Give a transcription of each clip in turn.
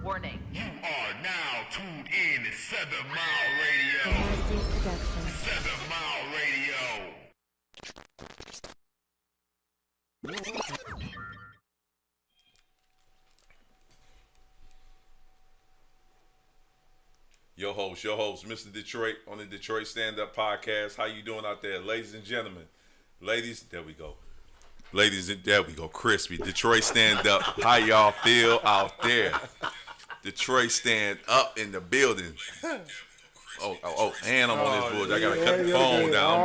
Warning. You are now tuned in to 7 Mile Radio. 7 Mile Radio. Your host, Mr. Detroit on the Detroit Stand Up Podcast. How you doing out there, ladies and gentlemen? Ladies, there we go. There we go. Crispy. Detroit Stand Up. How y'all feel out there? Detroit Stand Up in the building. And I'm on this board. I gotta cut the phone down.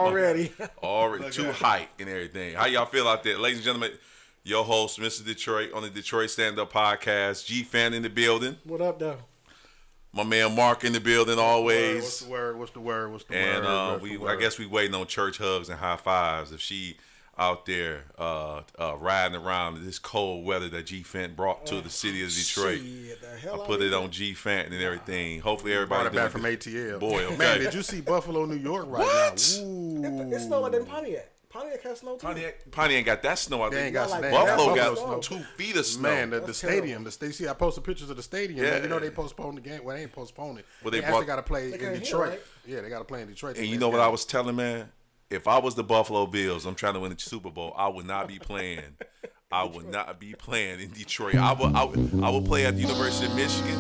Already too hype and everything. How y'all feel out there, ladies and gentlemen? Your host, Mr. Detroit on the Detroit Stand Up Podcast. G-Fan in the building. What up, though? My man Mark in the building always. What's the word? And I guess we waiting on church hugs and high fives. If she out there riding around in this cold weather that G Fant brought to the city of Detroit, I put it on G Fant and everything. Hopefully everybody brought it back from ATL. Boy, okay. Man, did you see Buffalo, New York right now? Ooh. It's snowing in Pontiac. Pontiac has snow too. Pontiac ain't got that snow out there. They ain't got snow. Buffalo got got 2 feet of snow. Man, the stadium. See, I posted pictures of the stadium. Yeah. Man, you know they postponed the game. Well, they ain't postponed it. Well, they actually got to play in Detroit. Right? Yeah, they got to play in Detroit. And you know what I was telling, man? If I was the Buffalo Bills, I'm trying to win the Super Bowl, I would not be playing. I would not be playing in Detroit. I would play at the University of Michigan.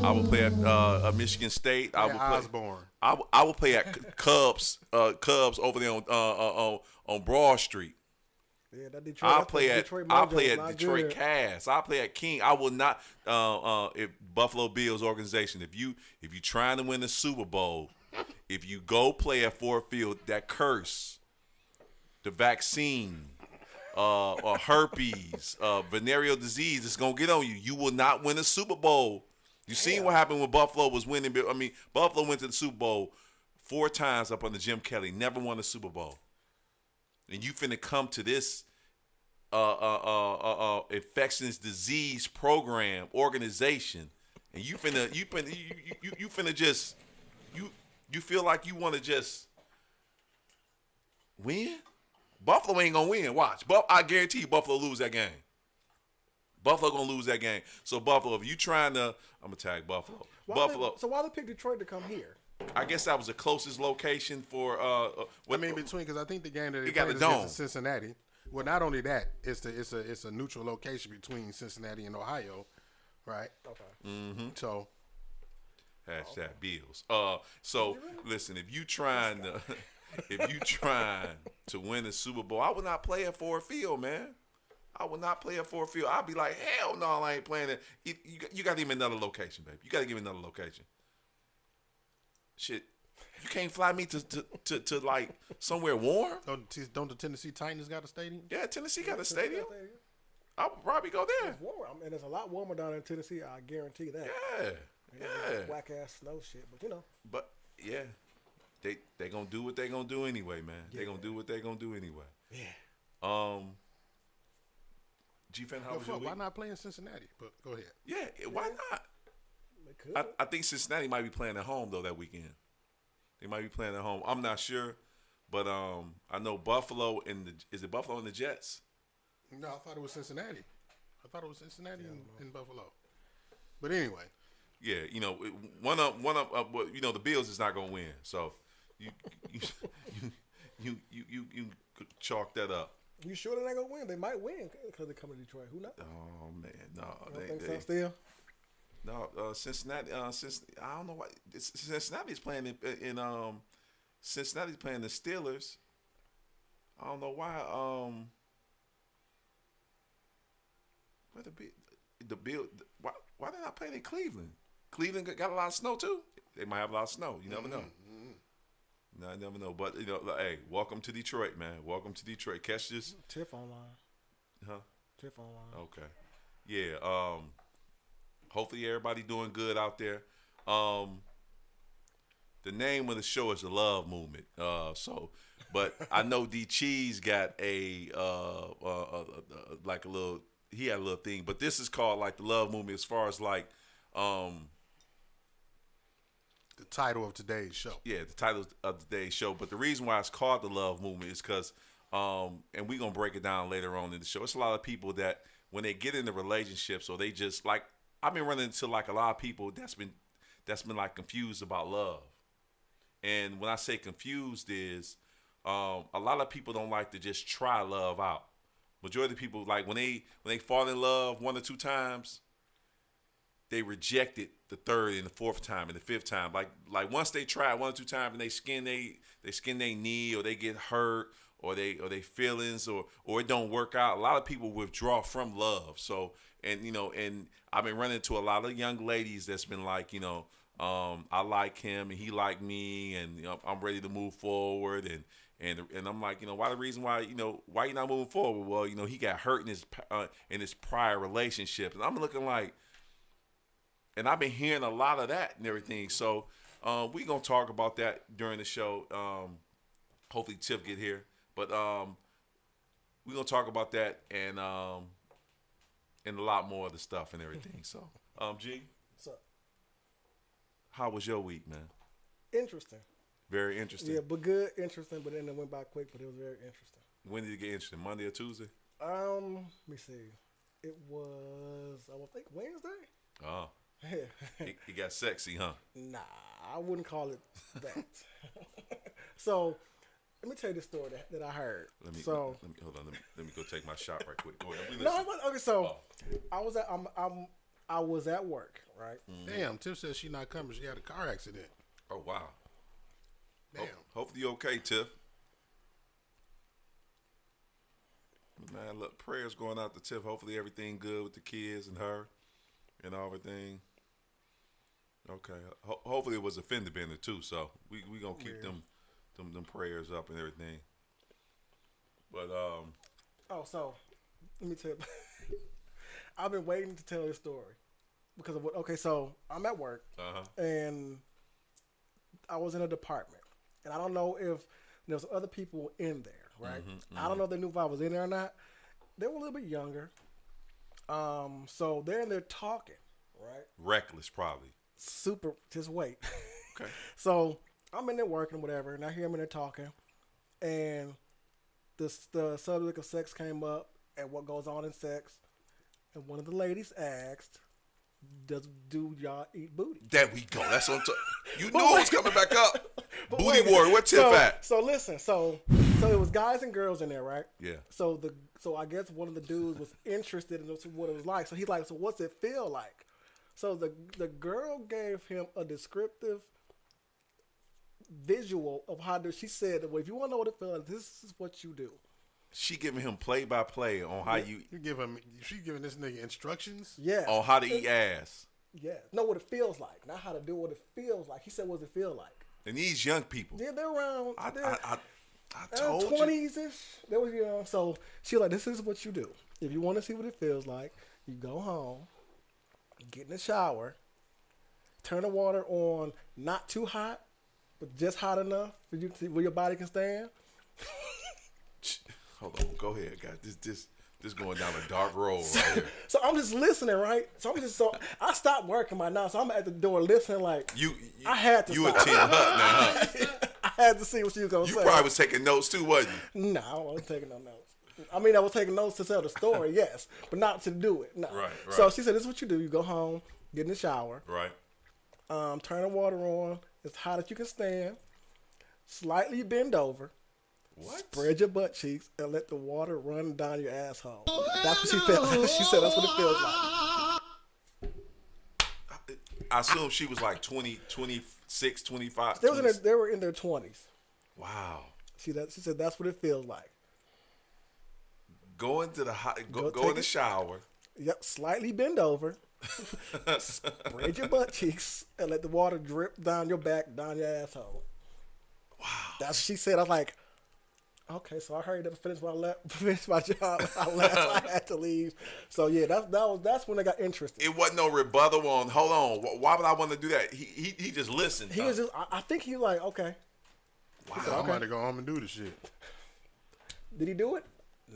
I would play at Michigan State. I would play. Osborne. I would play at Cubs over there on Broad Street. Yeah, that Detroit. I play at Detroit good. Cast. I play at King. I will not. If Buffalo Bills organization, if you trying to win the Super Bowl, if you go play at Ford Field, that curse, the vaccine, herpes, venereal disease is gonna get on you. You will not win the Super Bowl. You seen what happened when Buffalo was winning. I mean, Buffalo went to the Super Bowl 4 times up under Jim Kelly, never won the Super Bowl. And you finna come to this infectious disease program organization, and you finna just you feel like you want to just win? Buffalo ain't gonna win. Watch, I guarantee you, Buffalo lose that game. Buffalo gonna lose that game. So Buffalo, if you trying to, I'm gonna tag Buffalo. So why they pick Detroit to come here? I guess that was the closest location for. Between because I think the game that they got played the is dome. against Cincinnati. Well, not only that, it's a neutral location between Cincinnati and Ohio, right? Okay. Mm-hmm. So. Hashtag Bills. So listen, if you trying to win the Super Bowl, I would not play at Ford Field, man. I would not play at Ford Field. I'd be like, hell no, I ain't playing it. You got to give me another location, baby. You got to give me another location. Shit, you can't fly me to like somewhere warm. Don't the Tennessee Titans got a stadium? Yeah, Tennessee got a stadium. I would probably go there. It's warm, and it's a lot warmer down in Tennessee. I guarantee that. Yeah. Whack ass snow shit, but you know. But yeah, they gonna do what they gonna do anyway, man. Yeah. They gonna do what they gonna do anyway. Yeah. G-Fan, how was your week? Why not play in Cincinnati? But go ahead. Yeah, why not? They could. I think Cincinnati might be playing at home though that weekend. They might be playing at home. I'm not sure, but I know Buffalo is it Buffalo and the Jets? No, I thought it was Cincinnati. And Buffalo. But anyway. Yeah, one of the Bills is not gonna win, so you chalk that up. You sure they're not gonna win? They might win because they come to Detroit. Who knows? Oh man, no, you think so still? No, Cincinnati. I don't know why Cincinnati's playing in Cincinnati's playing the Steelers. I don't know why. Where the Bill? Why they not playing in Cleveland? Cleveland got a lot of snow too. They might have a lot of snow. You never know. No, I never know. But hey, welcome to Detroit, man. Welcome to Detroit. Catch this. Tiff online. Huh? Tiff online. Okay. Yeah. Hopefully everybody doing good out there. The name of the show is The Love Movement. But I know D Cheese got a like a little. He had a little thing, but this is called like The Love Movement as far as like. The title of today's show. Yeah, the title of today's show. But the reason why it's called The Love Movement is because, and we're going to break it down later on in the show. It's a lot of people that when they get into relationships, or they just like, I've been running into like a lot of people that's been like confused about love. And when I say confused is, a lot of people don't like to just try love out. Majority of people, like when they fall in love 1 or 2 times, they reject it the third and the fourth time and the fifth time. Like once they try it 1 or 2 times and they skin they knee, or they get hurt, or they feelings, or it don't work out. A lot of people withdraw from love. So and I've been running into a lot of young ladies that's been like, I like him and he like me, and I'm ready to move forward, and I'm like, why the reason why why you not moving forward? Well, he got hurt in his prior relationship, and I'm looking like, and I've been hearing a lot of that and everything. So we gonna talk about that during the show. Hopefully Tiff get here, but we gonna talk about that and a lot more of the stuff and everything. So G, What's up? how was your week, man? Interesting. Very interesting. Yeah, but good, interesting. But then it went by quick. But it was very interesting. When did it get interesting? Monday or Tuesday? Let me see. It was I would think Wednesday. Oh, Yeah. it got sexy, huh? Nah, I wouldn't call it that. So, let me tell you the story that I heard. Let me so, hold on. Let me go take my shot right quick. Go ahead. We no, listen. okay. So, I was at work, right? Damn, Tiff says she not coming. She had a car accident. Oh wow. Damn. Hopefully you're okay, Tiff. Man, look, prayers going out to Tiff. Hopefully everything good with the kids and her and everything. Okay. Hopefully it was a fender bender too. So we gonna keep them prayers up and everything. But so let me tell you. I've been waiting to tell this story because of what. Okay, so I'm at work and I was in a department, and I don't know if there's other people in there, right? I don't know if they knew if I was in there or not. They were a little bit younger, so they're in there talking, right? reckless, probably. Super. Just wait. Okay. So I'm in there working, whatever, and I hear them in there talking, and the subject of sex came up and what goes on in sex, and one of the ladies asked, "Do y'all eat booty?" There we go. That's on top. You knew it was coming back up. Booty warrior. Where Tiff at? So listen. So it was guys and girls in there, right? Yeah. So I guess one of the dudes was interested in what it was like. So he's like, "So what's it feel like?" So the girl gave him a descriptive visual of how she said, "Well, if you want to know what it feels like, this is what you do." She giving him play by play on how you She giving this nigga instructions. Yeah. on how to eat ass. Yeah. Know what it feels like, not how to do what it feels like. He said, "What does it feel like?" And these young people. Yeah, they're around. I told you. 20s ish. They was young. So she was like, "This is what you do. If you want to see what it feels like, you go home, get in the shower, turn the water on, not too hot, but just hot enough for you to see where your body can stand." Hold on. Go ahead, guys. This going down a dark road right here. So I'm just listening, right? So I stopped working by now, so I'm at the door listening like I had to. You a stop. 10 hut now, huh? I had to see what she was gonna You say. probably was taking notes too, wasn't you? No, I wasn't taking no notes. I mean, I was taking notes to tell the story, yes, but not to do it. No. Right. So she said, "This is what you do. You go home, get in the shower, Right. turn the water on as hot as you can stand, slightly bend over, What? spread your butt cheeks, and let the water run down your asshole." That's what she felt. She said that's what it feels like. I assume she was like 20, 26, 25. They were in their 20s. Wow. She said that's what it feels like. Go into the go take in the shower. Yep, slightly bend over, spread your butt cheeks, and let the water drip down your back, down your asshole. Wow. That's what she said. I was like, okay, so I hurried up and finished my job. I left. I had to leave. So yeah, that's when I got interested. It wasn't no rebuttal on. Hold on. Why would I want to do that? He just listened. He was just. I think he was like, okay. Wow. I'm about to go home and do the shit. Did he do it?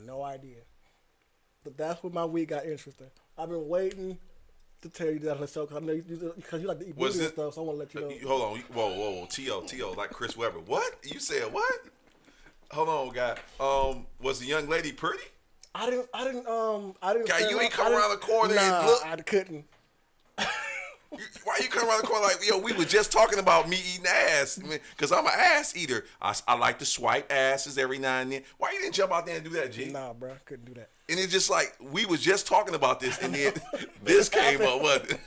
No idea. But that's when my week got interesting. I've been waiting to tell you that on the show because you like to eat booty and stuff. So I want to let you know. Hold on. Whoa. T.O. like Chris Webber. What? You said what? Hold on, guy. Was the young lady pretty? I didn't. God, stand you up. ain't come I didn't- around the corner nah, and look. I couldn't. Why you come around the corner like, yo, we were just talking about me eating ass? Because I'm an ass eater. I like to swipe asses every now and then. Why you didn't jump out there and do that, G? Nah, bro, couldn't do that. And it's just like, we was just talking about this, and then this came up. What?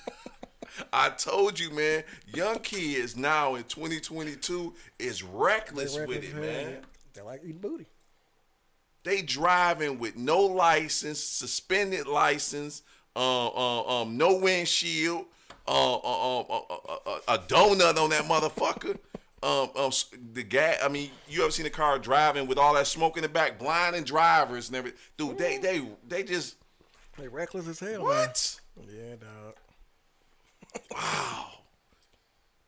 I told you, man, young kids now in 2022 is reckless They with it, reckless as hell, man. yeah. They like eating booty. They driving with no license, suspended license, no windshield, a donut on that motherfucker. The gas. I mean, you ever seen a car driving with all that smoke in the back, blinding drivers and everything? Dude, they just They reckless as hell. what? Man. Yeah, dog. Wow.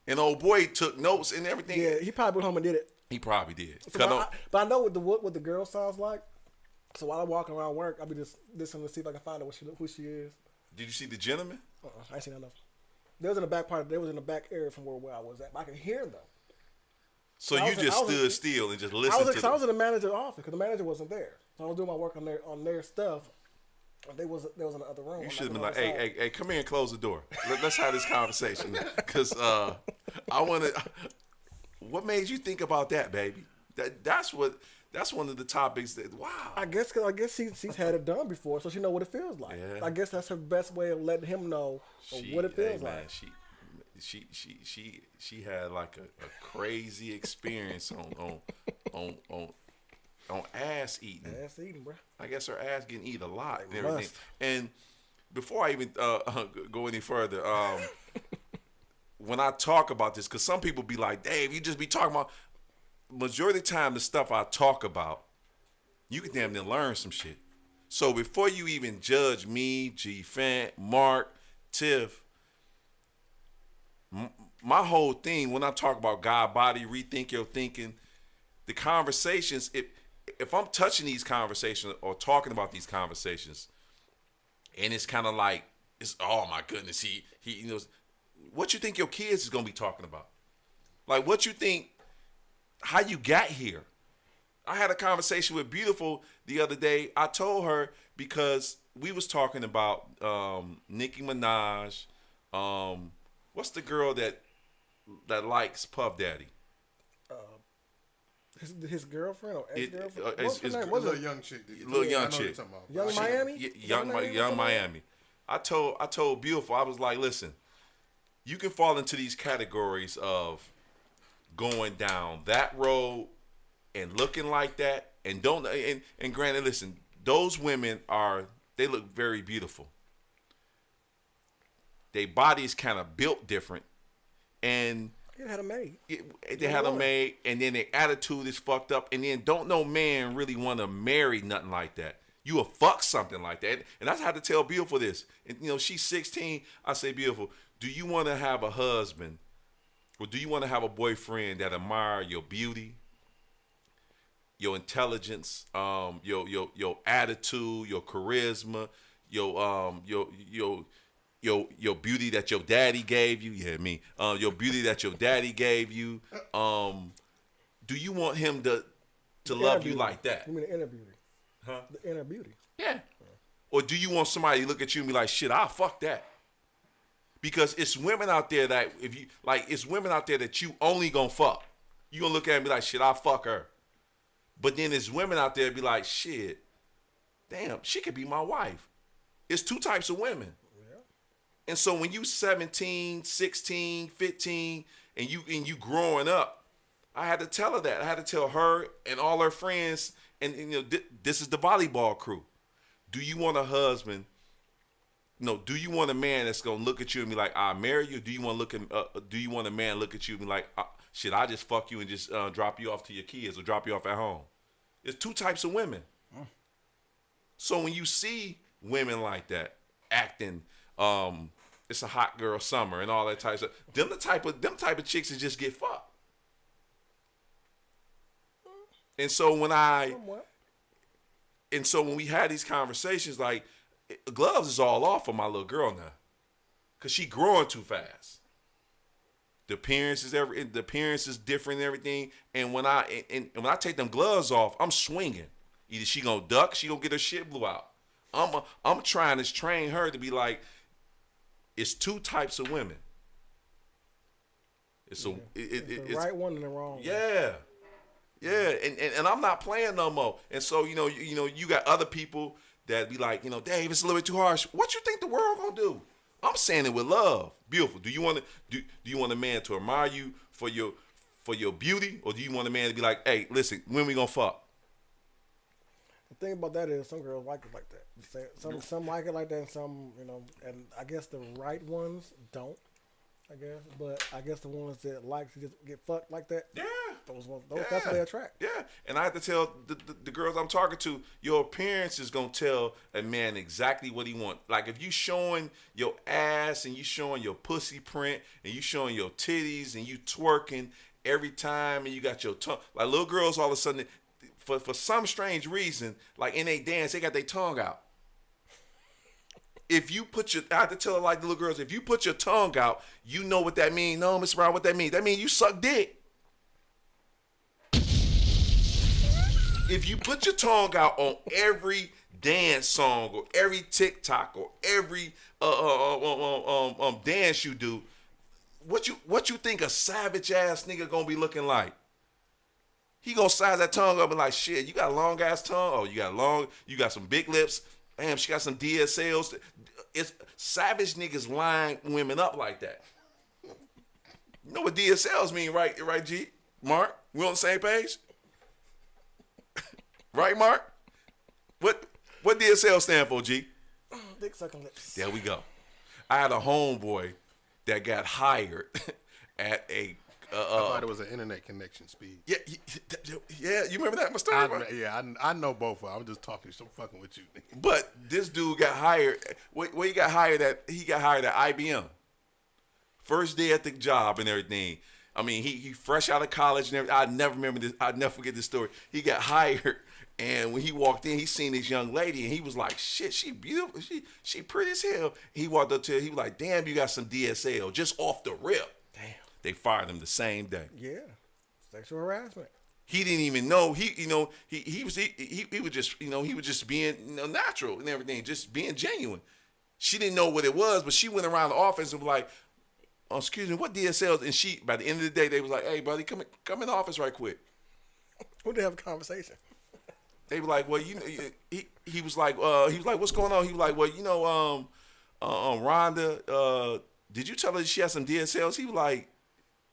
And old boy took notes and everything. Yeah, he probably went home and did it. He probably did. So but I know what the girl sounds like. So while I'm walking around work, I'll be just listening to see if I can find out who she is. Did you see the gentleman? I ain't seen enough. They was in the back part. They was in the back area from where I was at. But I could hear them. So I you was- just I was- stood still and just I listened was, to I was them. in the manager's office because the manager wasn't there. So I was doing my work on their stuff. And they was in the other room. You I'm should have been on like, the side. hey, come here and close the door. Let's have this conversation. Because I want to. What made you think about that, baby? That's one of the topics that. Wow. I guess she's had it done before, so she know what it feels like. Yeah. I guess that's her best way of letting him know what it feels like. She had like a crazy experience on ass eating. Ass eating, bro. I guess her ass getting eat a lot and It everything. must. And before I even go any further, when I talk about this, because some people be like, Dave, you just be talking about. Majority of the time, the stuff I talk about, you can damn near learn some shit. So before you even judge me, G Fant, Mark, Tiff, my whole thing when I talk about God body, rethink your thinking, the conversations, if I'm touching these conversations or talking about these conversations, and it's kind of like, it's, oh my goodness, he you know, what you think your kids is gonna be talking about? Like, what you think, how you got here? I had a conversation with Beautiful the other day. I told her because we was talking about Nicki Minaj. What's the girl that likes Puff Daddy? His girlfriend or ex-girlfriend? it's- What's her it's name? A What's little it? young chick. Little young I know what you're chick. talking about. Young She- Miami? Young Miami. I told Beautiful, I was like, listen, you can fall into these categories of going down that road and looking like that, and don't and granted, listen, those women they look very beautiful. Their bodies kind of built different, and He had a maid. they had them made, and then their attitude is fucked up, and then don't no man really want to marry nothing like that. You will fuck something like that, and I had to tell Beautiful this. And you know, she's 16. I say, Beautiful, do you want to have a husband, or do you want to have a boyfriend that admire your beauty, your intelligence, your attitude, your charisma, your beauty that your daddy gave you? Yeah, me. Your beauty that your daddy gave you. Do you want him to love you beauty. like that? You mean the inner beauty? Huh? The inner beauty. Yeah. Or do you want somebody to look at you and be like, shit, I'll fuck that? Because it's women out there that it's women out there that you only gonna fuck. You gonna look at her and be like, shit, I'll fuck her. But then there's women out there be like, shit, damn, she could be my wife. It's two types of women. Yeah. And so when you 17, 16, 15, and you growing up, I had to tell her that. I had to tell her and all her friends, and you know, this is the volleyball crew. Do you want a husband? No. Do you want a man that's gonna look at you and be like, "I'll marry you"? Do you want Do you want a man look at you and be like, "Shit, I just fuck you and just drop you off to your kids or drop you off at home"? There's two types of women. So when you see women like that acting, it's a hot girl summer and all that type of stuff. Them type of chicks that just get fucked. And so when Somewhat. when we had these conversations, like, gloves is all off for my little girl now, cause she growing too fast. The appearance is different and everything. And when I take them gloves off, I'm swinging. Either she gonna duck, she gonna get her shit blew out. I'm trying to train her to be like, it's two types of women. It's the it's right one and the wrong one. yeah. Yeah, and I'm not playing no more. And so, you got other people that be like, Dave, it's a little bit too harsh. What you think the world gonna do? I'm saying it with love. Beautiful. Do you want a man to admire you for your beauty, or do you want a man to be like, hey, listen, when we gonna fuck? The thing about that is some girls like it like that. Some like it like that, and some, and I guess the right ones don't. I guess, but I guess the ones that like to just get fucked like that, Yeah. those ones, that's what they attract. Yeah, and I have to tell the girls I'm talking to, your appearance is gonna tell a man exactly what he want. Like if you showing your ass and you showing your pussy print and you showing your titties and you twerking every time and you got your tongue, like little girls all of a sudden, for some strange reason, like in a dance, they got their tongue out. If you I have to tell her like the little girls, if you put your tongue out, you know what that means. No, Mr. Brown, what that means? That means you suck dick. If you put your tongue out on every dance song or every TikTok or every dance you do, what you think a savage ass nigga gonna be looking like? He gonna size that tongue up and like, shit, you got a long ass tongue? Oh, you got some big lips. Damn, she got some DSLs. It's savage niggas line women up like that. You know what DSLs mean, right, G? Mark? We on the same page? Right, Mark? What DSL stand for, G? Dick sucking lips. There we go. I had a homeboy that got hired at a I thought it was an internet connection speed. yeah. You remember that, Mr. I know both of them. I'm just talking, so fucking with you. But this dude got hired. Where he got hired at? He got hired at IBM. First day at the job and everything. I mean, he fresh out of college and everything. I never remember this. I never forget this story. He got hired, and when he walked in, he seen this young lady, and he was like, "Shit, she beautiful. She pretty as hell." He walked up to her. He was like, "Damn, you got some DSL just off the rip." Damn. They fired him the same day. Yeah. Sexual harassment. He didn't even know. He was just being natural and everything, just being genuine. She didn't know what it was, but she went around the office and was like, "Oh, excuse me, what DSLs?" And she, by the end of the day, they was like, "Hey, buddy, come in the office right quick." We did have a conversation. They were like, "Well, he was like, what's going on?" He was like, "Well, Rhonda, did you tell her she had some DSLs?" He was like,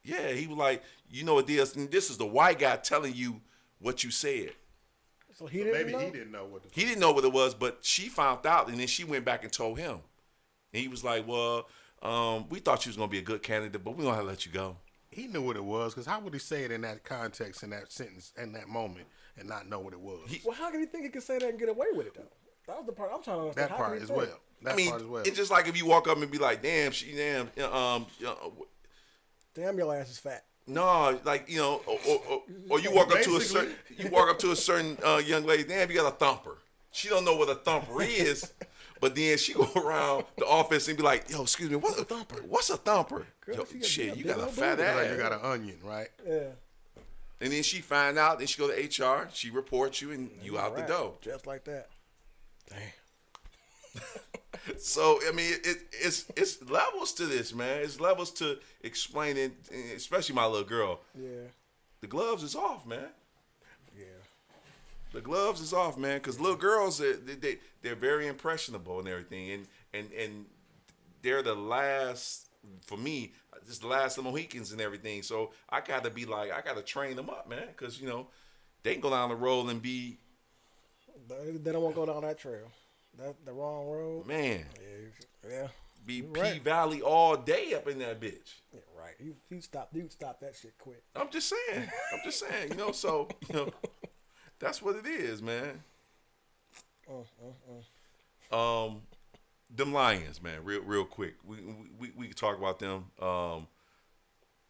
"Yeah." He was like, "You know what this is the white guy telling you what you said." So he didn't know? He didn't know what He didn't know what it was, but she found out, and then she went back and told him. And he was like, "Well, we thought you was gonna be a good candidate, but we're gonna have to let you go." He knew what it was, because how would he say it in that context, in that sentence, in that moment, and not know what it was? Well, how can he think he could say that and get away with it, though? That was the part I'm trying to understand. That How part can he as say well. it? That part as well. It's just like if you walk up and be like, "Damn, Damn, your ass is fat. no, like or you walk up to a certain young lady, damn, you got a thumper. She don't know what a thumper is, but then she go around the office and be like, "Yo, excuse me, what's a thumper? What's a thumper?" Girl, Yo, she shit, you big got a old fat booty. ass. Like you got an onion, right? Yeah. And then she find out, then she go to HR, she reports you, and you out the Right. door. Just like that. Damn. So I mean, it's levels to this, man. It's levels to explaining, especially my little girl. Yeah. The gloves is off, man. Yeah. The gloves is off, man. Because little girls, they're very impressionable and everything, and they're the last for me. Just the last of the Mohicans and everything. So I got to train them up, man. Because they can go down the road and be, They don't want to go down that trail. That's the wrong road. man, Yeah. be You P right. Valley all day up in that bitch. Yeah, right. You stop that shit quick. I'm just saying. So that's what it is, man. Them Lions, man. Real quick. We could talk about them.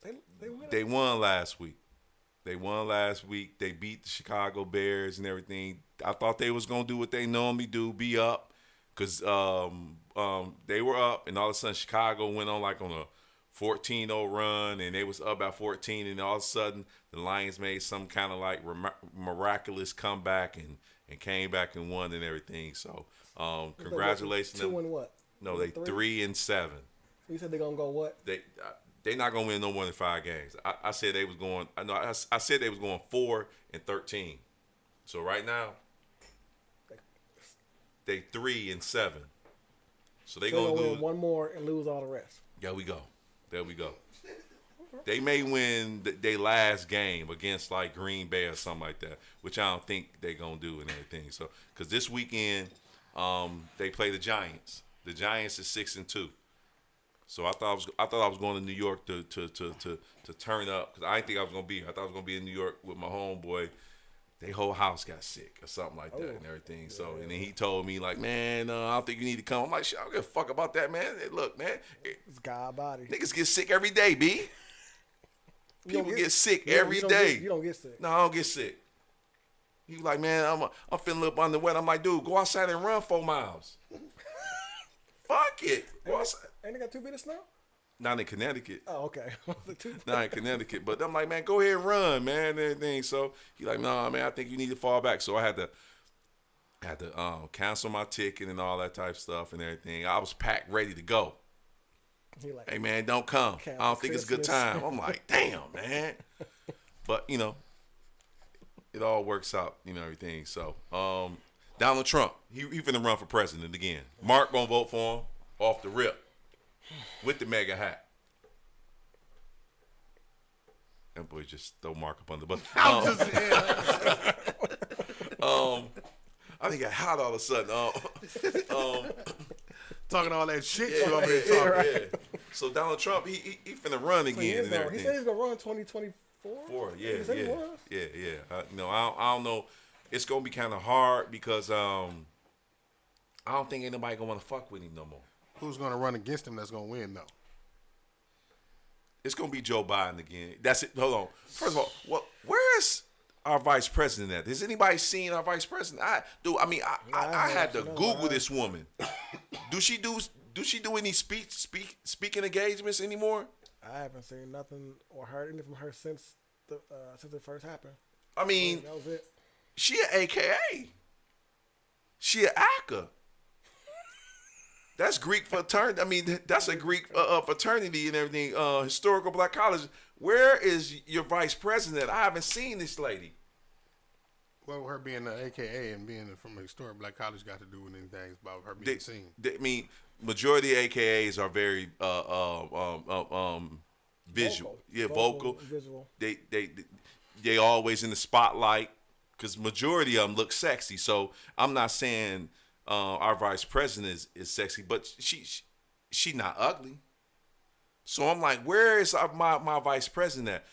They win. They won last week. They beat the Chicago Bears and everything. I thought they was gonna do what they normally do, be up, because they were up, and all of a sudden Chicago went on a 14-0 run, and they was up by 14, and all of a sudden the Lions made some kind of like miraculous comeback, and and came back and won and everything. So congratulations. Two and what? No, they 3-7. You said they're gonna go what? They not gonna win no more than 5 games. I said they was going. I said they was going 4-13. So right now, they 3-7. So they gonna win lose one more and lose all the rest. There we go. They may win their last game against like Green Bay or something like that, which I don't think they're gonna do and everything. So, because this weekend, they play the Giants. The Giants is 6-2. So I thought I was going to New York to turn up because I didn't think I was gonna be here. I thought I was gonna be in New York with my homeboy. Their whole house got sick or something like that and everything. So and then he told me like, man, I don't think you need to come. I'm like, shit, I don't give a fuck about that, man. Hey, look, man, It's God body. niggas get sick every day, B. People get sick every day. You don't get sick. No, I don't get sick. He was like, man, I'm feeling a little under the weather. I'm like, dude, go outside and run 4 miles. Fuck it. Go outside. Ain't they got 2 feet of snow? Not in Connecticut. Oh, okay. Not in Connecticut. But I'm like, man, go ahead and run, man, and everything. So he like, nah, man, I think you need to fall back. So I had to cancel my ticket and all that type of stuff and everything. I was packed, ready to go. He like, Hey, man, don't come. I don't think it's a good time. I'm like, damn, man. But, you know, it all works out, you know, everything. So, Donald Trump, he finna run for president again. Mark gonna vote for him off the rip with the mega hat. That boy just throw Mark up on the bus. I think I got hot all of a sudden. Talking all that shit you Yeah, over here yeah, talking. yeah. So Donald Trump, he finna run again and he everything. said he's gonna run 2024. Yeah, He said he yeah, was. yeah. You know, I don't know. It's gonna be kind of hard because I don't think anybody gonna want to fuck with him no more. Who's gonna run against him that's gonna win though? It's gonna be Joe Biden again. That's it. Hold on. First of all, where is our vice president at? Has anybody seen our vice president? I had to Google this woman. Do she do any speaking engagements anymore? I haven't seen nothing or heard anything from her since it first happened. I mean, That was it. she an AKA. She an actor. That's Greek fraternity. I mean, that's a Greek fraternity and everything. Historical black college. Where is your vice president? I haven't seen this lady. Well, her being an AKA and being from a historic black college got to do with anything about her being seen. I mean, majority of AKAs are very visual. Vocal. Visual. They always in the spotlight because majority of them look sexy. So I'm not saying our vice president is sexy, but she not ugly. So I'm like, where is my vice president at?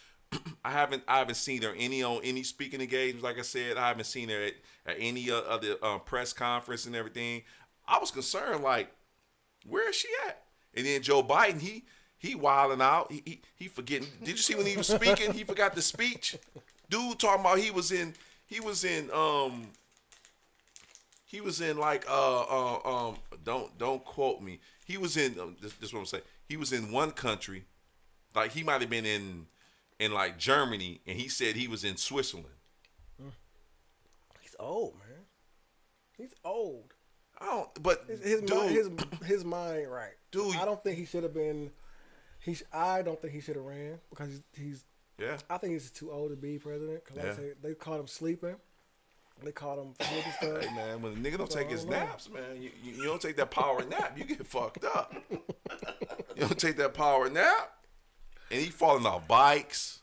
I haven't seen her on any speaking engagements. Like I said, I haven't seen her at any other press conference and everything. I was concerned, like, where is she at? And then Joe Biden, he wilding out. He forgetting. Did you see when he was speaking? He forgot the speech. Dude talking about he was in like don't quote me. He was in this is what I'm saying. He was in one country, like he might have been in like Germany, and he said he was in Switzerland. He's old, man. He's old. But His mind ain't right. Dude, I don't think he should have been. I don't think he should have ran because he's. Yeah. I think he's too old to be president. Cause like I say, they caught him sleeping. They caught him food and stuff. Hey man, when a nigga don't take his naps, man, you don't take that power nap, you get fucked up. You don't take that power nap, and he falling off bikes.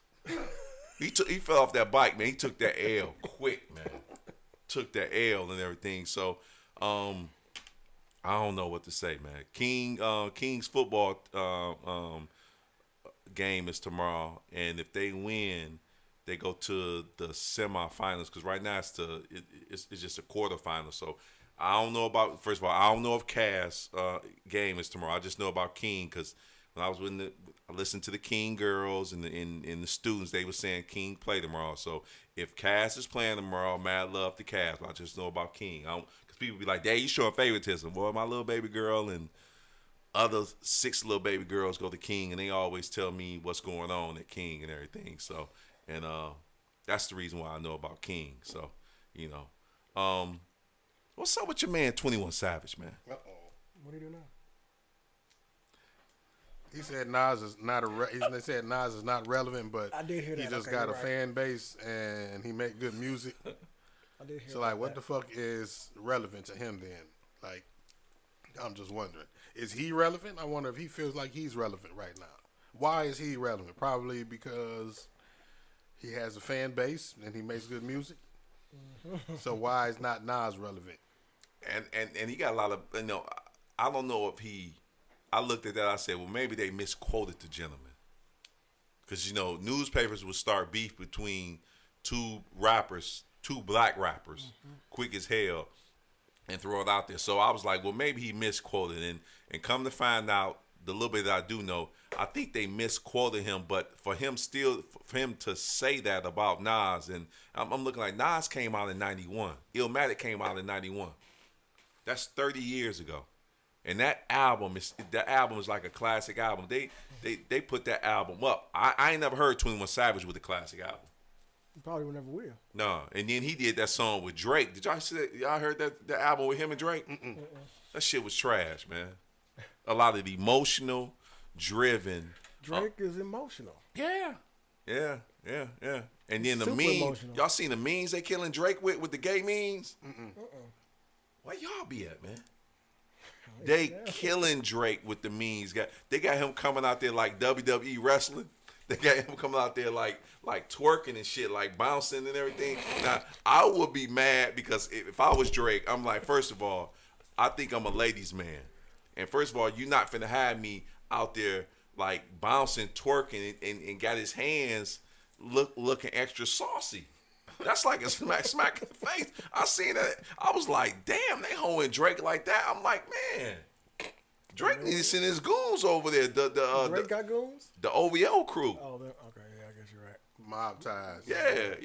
He fell off that bike, man. He took that L quick, man. Took that L and everything. So, I don't know what to say, man. King's football game is tomorrow, and if they win, they go to the semifinals. Because right now it's just a quarterfinal. So I don't know about. First of all, I don't know if Cass game is tomorrow. I just know about King because when I was I listened to the King girls and the students. They were saying King play tomorrow. So if Cass is playing tomorrow, mad love to Cass. But I just know about King. Because people be like, "Dad, you showing favoritism." Boy, my little baby girl and other 6 little baby girls go to King, and they always tell me what's going on at King and everything. So, and that's the reason why I know about King. So, you know, What's up with your man 21 Savage, man? What do you do now? He said Nas is not they said Nas is not relevant, but I did hear he that. just Okay, got a you're right. fan base and he make good music. I did hear So like, about what that. the fuck is relevant to him then? Like, I'm just wondering, is he relevant? I wonder if he feels like he's relevant right now. Why is he relevant? Probably because he has a fan base and he makes good music. So why is not Nas relevant? And he got a lot of, I don't know if I looked at that, I said, well, maybe they misquoted the gentleman. Because, newspapers would start beef between two black rappers, quick as hell, and throw it out there. So I was like, well, maybe he misquoted. And come to find out, the little bit that I do know, I think they misquoted him. But for him to say that about Nas, and I'm looking like Nas came out in 91. Illmatic came out in 91. That's 30 years ago. And that album is like a classic album. They put that album up. I ain't never heard 21 Savage with a classic album. You probably never will. No, and then he did that song with Drake. Did y'all heard that album with him and Drake? That shit was trash, man. A lot of emotional, driven. Drake is emotional. Yeah. And then the Super memes. emotional. Y'all seen the memes they killing Drake with the gay memes? Where y'all be at, man? They killing Drake with the memes. They got him coming out there like WWE wrestling. They got him coming out there like twerking and shit, like bouncing and everything. Now, I would be mad because if I was Drake, I'm like, first of all, I think I'm a ladies' man. And first of all, you're not finna have me out there like bouncing, twerking, and got his hands looking extra saucy. That's like a smack in the face. I seen that. I was like, damn, they hoeing Drake like that. I'm like, man, Drake needs to send his goons over there. Drake got goons? The OVO crew. Oh, okay, yeah, I guess you're right. Mob ties. Yeah.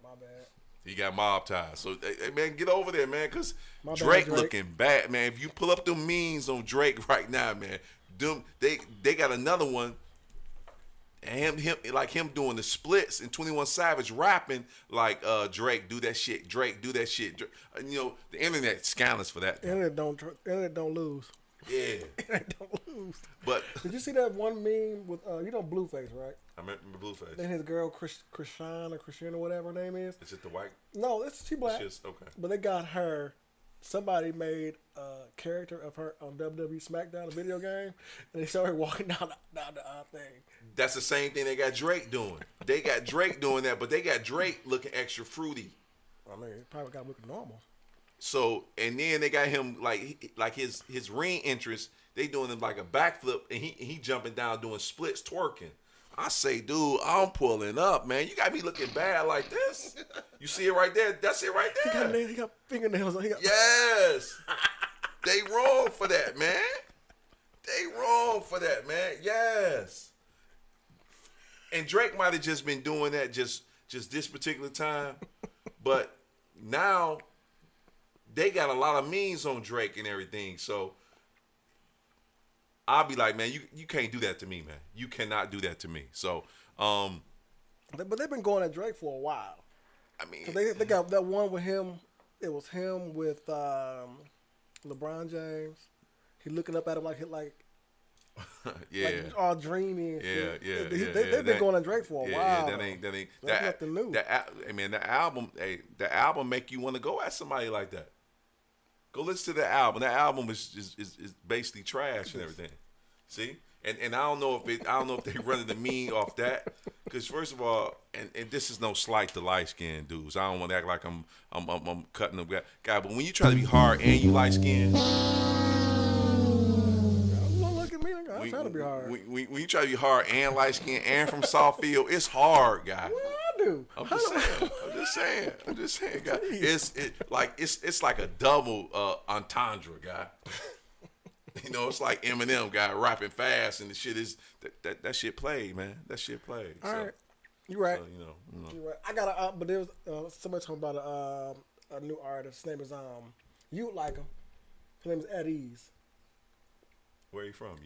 My bad. He got mob ties. So, hey, man, get over there, man, because My bad, Drake Drake. looking bad, man. If you pull up them memes on Drake right now, man, they got another one. And him doing the splits and 21 Savage rapping like Drake do that shit. Drake do that shit. The internet scandalous for that. Internet don't lose. Yeah. Internet don't lose. But Did you see that one meme with Blueface, right? I remember Blueface. Then his girl Christian or whatever her name is. Is it the white? No, she black. Okay. But they got her. Somebody made a character of her on WWE SmackDown, a video game, and they show her walking down the thing. That's the same thing they got Drake doing. They got Drake doing that, but they got Drake looking extra fruity. I mean, it probably got looking normal. So, and then they got him like his ring entrance. They doing him like a backflip, and he jumping down doing splits, twerking. I say, dude, I'm pulling up, man. You got me looking bad like this. You see it right there? That's it right there. He got fingernails on. Yes. They wrong for that, man. They wrong for that, man. Yes. And Drake might have just been doing that just this particular time. But now they got a lot of memes on Drake and everything. So I'll be like, man, you can't do that to me, man. You cannot do that to me. So, But they've been going at Drake for a while. I mean, 'Cause they got that one with him. It was him with LeBron James. He looking up at him like yeah. like all dreamy. And Yeah, shit. yeah, They've been going at Drake for a while. Yeah, that ain't That's nothing new. The album make you want to go at somebody like that. Go listen to the album. That album is basically trash and everything. See? And I don't know if they running the meme off that. Because first of all, and this is no slight to light skinned dudes. I don't want to act like I'm cutting them guy. But when you try to be hard and you light skinned, Don't look at me. I'm trying to be hard. when you try to be hard and light skinned and from Southfield, it's hard, guy. What do I do? I'm just saying, guy. It's like a double entendre, guy. It's like Eminem guy rapping fast, and the shit is that shit played, man. That shit played. All right, you right. So, You right. I got but there was somebody talking about a new artist. His name is you would like him. His name is At Ease. Where are you from?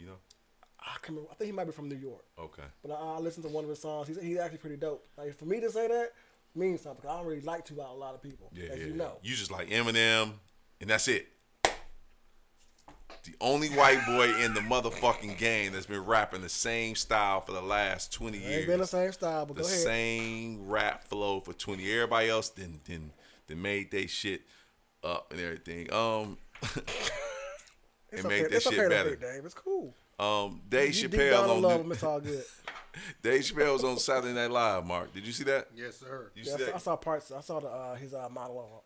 I can't remember. I think he might be from New York. Okay. But I listened to one of his songs. He's actually pretty dope. Like for me to say that, means something. 'Cause I don't really like to about a lot of people, as you know. You just like Eminem, and that's it. The only white boy in the motherfucking game that's been rapping the same style for the last 20 years. Ain't been the same style, but the go ahead. same rap flow for 20. Everybody else then made they shit up and everything. It's made okay. that It's shit okay better. to Dave. It's cool. Dave You deep Chappelle down in on love him. It's all good. Dave Chappelle was on Saturday Night Live. Mark, did you see that? Yes, sir. You Yeah, see that? I saw parts. I saw his monologue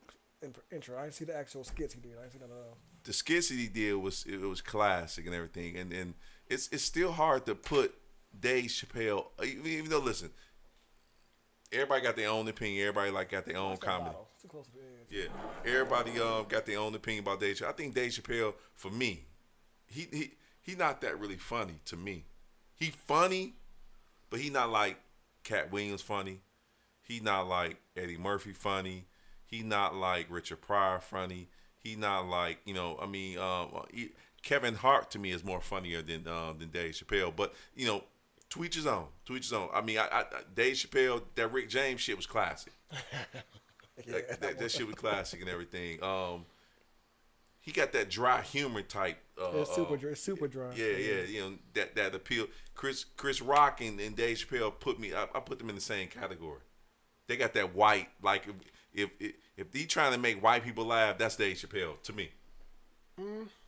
intro. I didn't see the actual skits he did. I didn't see none of those. The skits that he did was classic and everything, and it's still hard to put Dave Chappelle. Even though, listen, everybody got their own opinion. Everybody got their own comedy. Too close to the edge. Yeah, everybody got their own opinion about Dave Chappelle. I think Dave Chappelle, for me, he not that really funny to me. He funny, but he not like Cat Williams funny. He not like Eddie Murphy funny. He not like Richard Pryor funny. He not like, Kevin Hart to me is more funnier than Dave Chappelle. But, to each his own. To each his own. I mean, Dave Chappelle, that Rick James shit was classic. That shit was classic and everything. He got that dry humor type. It's super dry. Yeah. That appeal. Chris Rock and Dave Chappelle I put them in the same category. They got that white, like if he trying to make white people laugh, that's Dave Chappelle to me.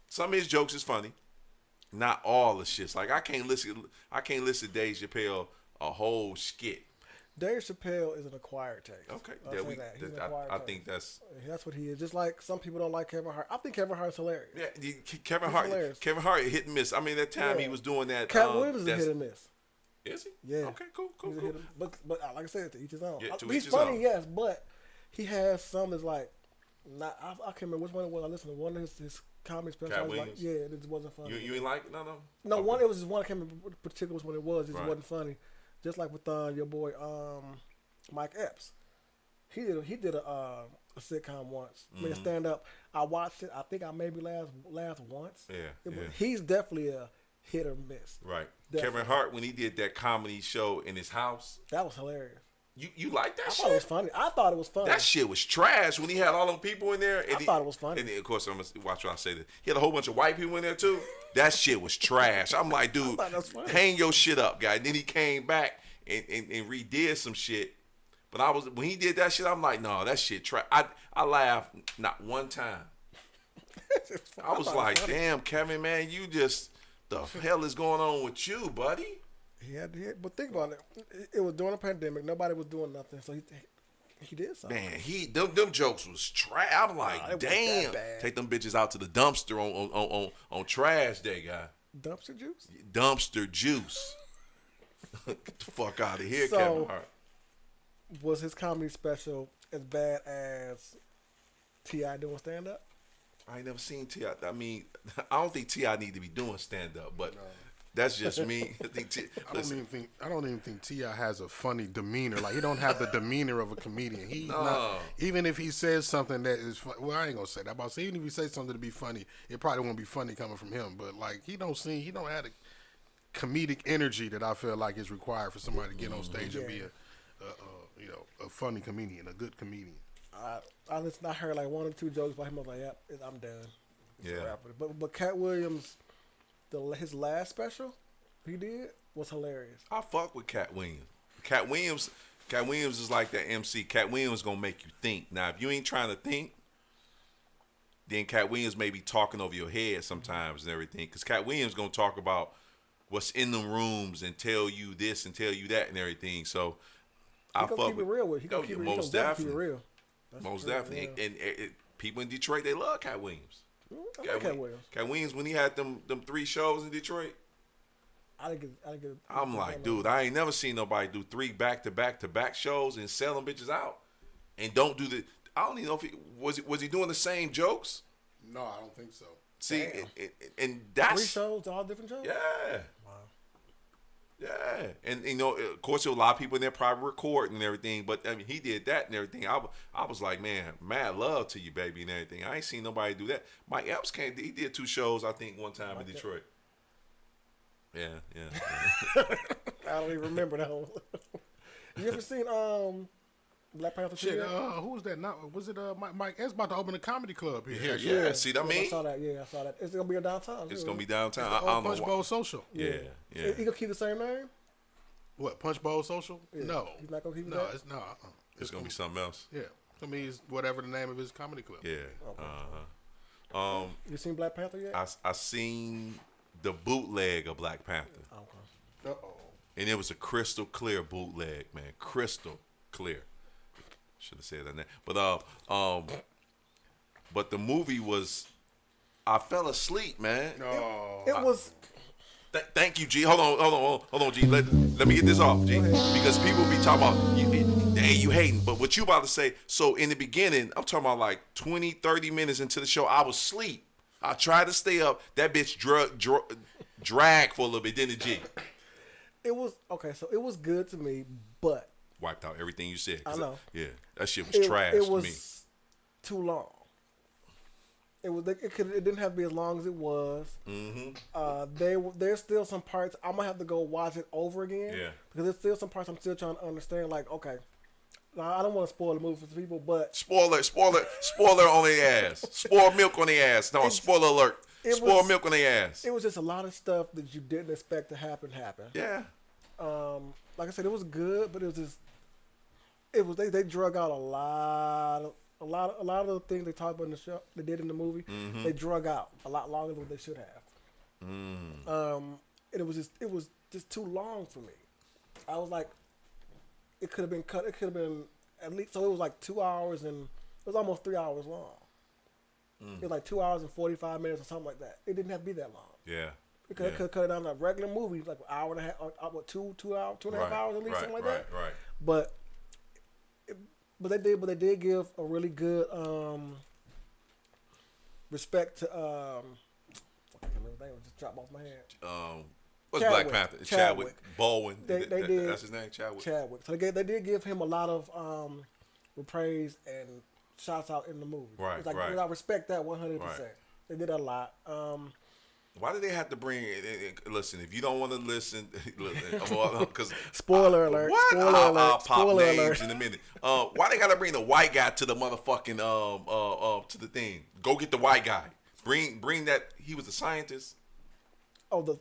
Some of his jokes is funny, not all the shits. Like I can't listen to Dave Chappelle a whole skit. Dave Chappelle is an acquired taste. Okay, I think that's what he is. Just like some people don't like Kevin Hart. I think Kevin Hart's hilarious. Yeah, Kevin Hart hit and miss. I mean, that time he was doing that. Cat Williams is a hit and miss. Is he? Yeah. Okay, cool. But like I said, to each his own. Yeah, to He's each his funny, own. yes, but he has some that's like not. I can't remember which one it was. I listened to one of his comedy specials. Cat I was like, Williams? yeah, it just wasn't funny. You ain't like it? No. No, Okay. one. It was just one. I can't remember what particular one it was. It just Right. wasn't funny. Just like with your boy Mike Epps. He did a sitcom once. I mean, a stand up. I watched it. I think I maybe laughed once. Yeah. He's definitely a hit or miss. Right. Definitely. Kevin Hart, when he did that comedy show in his house, That was hilarious. you like that I shit? thought it was funny. I thought it was funny. That shit was trash when he had all them people in there. And I thought it was funny. And then, of course, I'm going to watch what I say. This. He had a whole bunch of white people in there, too. That shit was trash. I'm like, dude, thought that was funny. hang your shit up, guy. And then he came back and redid some shit. But when he did that shit, I'm like, no, that shit trash. I laughed not one time. I was like, damn, Kevin, man, you just, the hell is going on with you, buddy? But think about it. It was during a pandemic. Nobody was doing nothing, so he did something. Man, them jokes was trash. I'm like, it wasn't damn. that bad. Take them bitches out to the dumpster on trash day, guy. Dumpster juice. Dumpster juice. Get the fuck out of here, So- Kevin Hart. Was his comedy special as bad as T.I. doing stand up? I ain't never seen T.I. I mean, I don't think T.I. need to be doing stand up, but that's just me. I think I don't even think T.I. has a funny demeanor. Like he don't have the demeanor of a comedian. He's not. Even if he says something that is, well, I ain't gonna say that. But even if he says something to be funny, it probably won't be funny coming from him. But like he don't have the comedic energy that I feel like is required for somebody to get on stage and be a funny comedian, a good comedian. I heard like one or two jokes by him. I was like, yep, I'm done. He's a Yeah. rapper. But Cat Williams, his last special he did was hilarious. I fuck with Cat Williams. Cat Williams is like that MC. Cat Williams gonna make you think. Now, if you ain't trying to think, then Cat Williams may be talking over your head sometimes and everything. Because Cat Williams gonna talk about what's in the rooms and tell you this and tell you that and everything. So I He fuck gonna keep with it real with. He gonna keep it. most Keep it definitely, real. That's most true, definitely. yeah. And people in Detroit, they love Cat Williams. I like Cat Williams. Cat Williams, when he had them 3 shows in Detroit, I didn't get. I'm like, dude, I ain't never seen nobody do 3 back-to-back shows and sell them bitches out, and don't do the. I don't even know if was he doing the same jokes. No, I don't think so. See, and that's 3 shows, all different shows. yeah. Yeah, and of course, there were a lot of people in there probably recording and everything. But I mean, he did that and everything. I was like, man, mad love to you, baby, and everything. I ain't seen nobody do that. Mike Epps came. He did 2 shows, I think, one time in Detroit. Yeah. I don't even remember that one. You ever seen Black Panther 2 Shit, yet? who was that? Not was it Mike? It's about to open a comedy club here. Yeah. See what I mean? I saw that. Yeah, I saw that. It's gonna be in downtown. It's too, gonna be right? downtown. The I don't Punch know. Bowl Social. Yeah. He gonna keep the same name? What, Punch Bowl Social? Yeah. No. He's not gonna keep No, that? it's no. It's gonna be something else. Yeah. I mean, it's whatever the name of his comedy club. Yeah. Okay. You seen Black Panther yet? I seen the bootleg of Black Panther, Okay. Uh-oh. and it was a crystal clear bootleg, man. Crystal clear. Should have said that. But the movie was. I fell asleep, man. No. It was. Thank you, G. Hold on, G. Let me get this off, G. Because people be talking about, you hating. But what you about to say, so in the beginning, I'm talking about like 20, 30 minutes into the show, I was asleep. I tried to stay up. That bitch dragged for a little bit, didn't it, G? It was okay. So it was good to me, but Wiped out everything you said. I know. Yeah, that shit was trash it to was me. too long. It didn't have to be as long as it was. Mm-hmm. There's still some parts I'm gonna have to go watch it over again. Yeah. Because there's still some parts I'm still trying to understand. Like, okay, now I don't want to spoil the movie for people, but Spoiler on their ass. Spoil milk on their ass. No, spoiler alert. Spoil milk on their ass. it was just a lot of stuff that you didn't expect to happen. Yeah. Like I said, it was good, but they drug out a lot of the things they talked about in the show, they did in the movie. Mm-hmm. They drug out a lot longer than they should have. And it was just too long for me. I was like, it could have been cut. It could have been at least, so it was like 2 hours and it was almost 3 hours long. It was like 2 hours and 45 minutes or something like that. It didn't have to be that long. Yeah. It could have cut it down to a regular movie, like an hour and a half, what, 2 hours, 2.5 hours at least, something like that. Right. But they did give a really good respect to I can't remember the name, it just dropped off my head. What's Chadwick. Black Panther? Chadwick. Baldwin. They did. That's his name, Chadwick. So they did give him a lot of praise and shouts out in the movie. Right, It's like, right. I respect that 100%. Right. They did a lot. Why do they have to bring? Listen, if you don't want to listen, because Spoiler alert. What? Spoiler I'll alert. pop Spoiler names alert. in a minute. Why they gotta bring the white guy to the motherfucking to the thing? Go get the white guy. Bring that. He was a scientist. Oh, the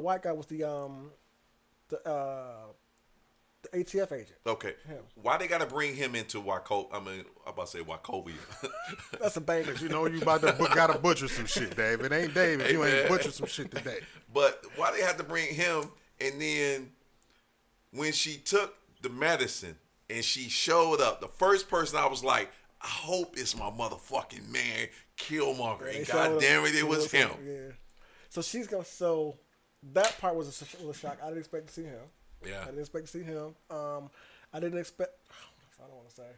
white guy was the ATF agent. Okay. Him. Why they gotta bring him into Wachovia? I'm about to say Wachovia. That's a banger. You know you gotta butcher some shit, Dave. It ain't Dave if you ain't butcher some shit today. But why they had to bring him? And then when she took the medicine and she showed up, the first person I was like, I hope it's my motherfucking man Killmonger. And God damn it was him. Yeah. So that part was a shock. I didn't expect to see him. Yeah. I didn't expect to see him. I didn't expect. I don't want to say.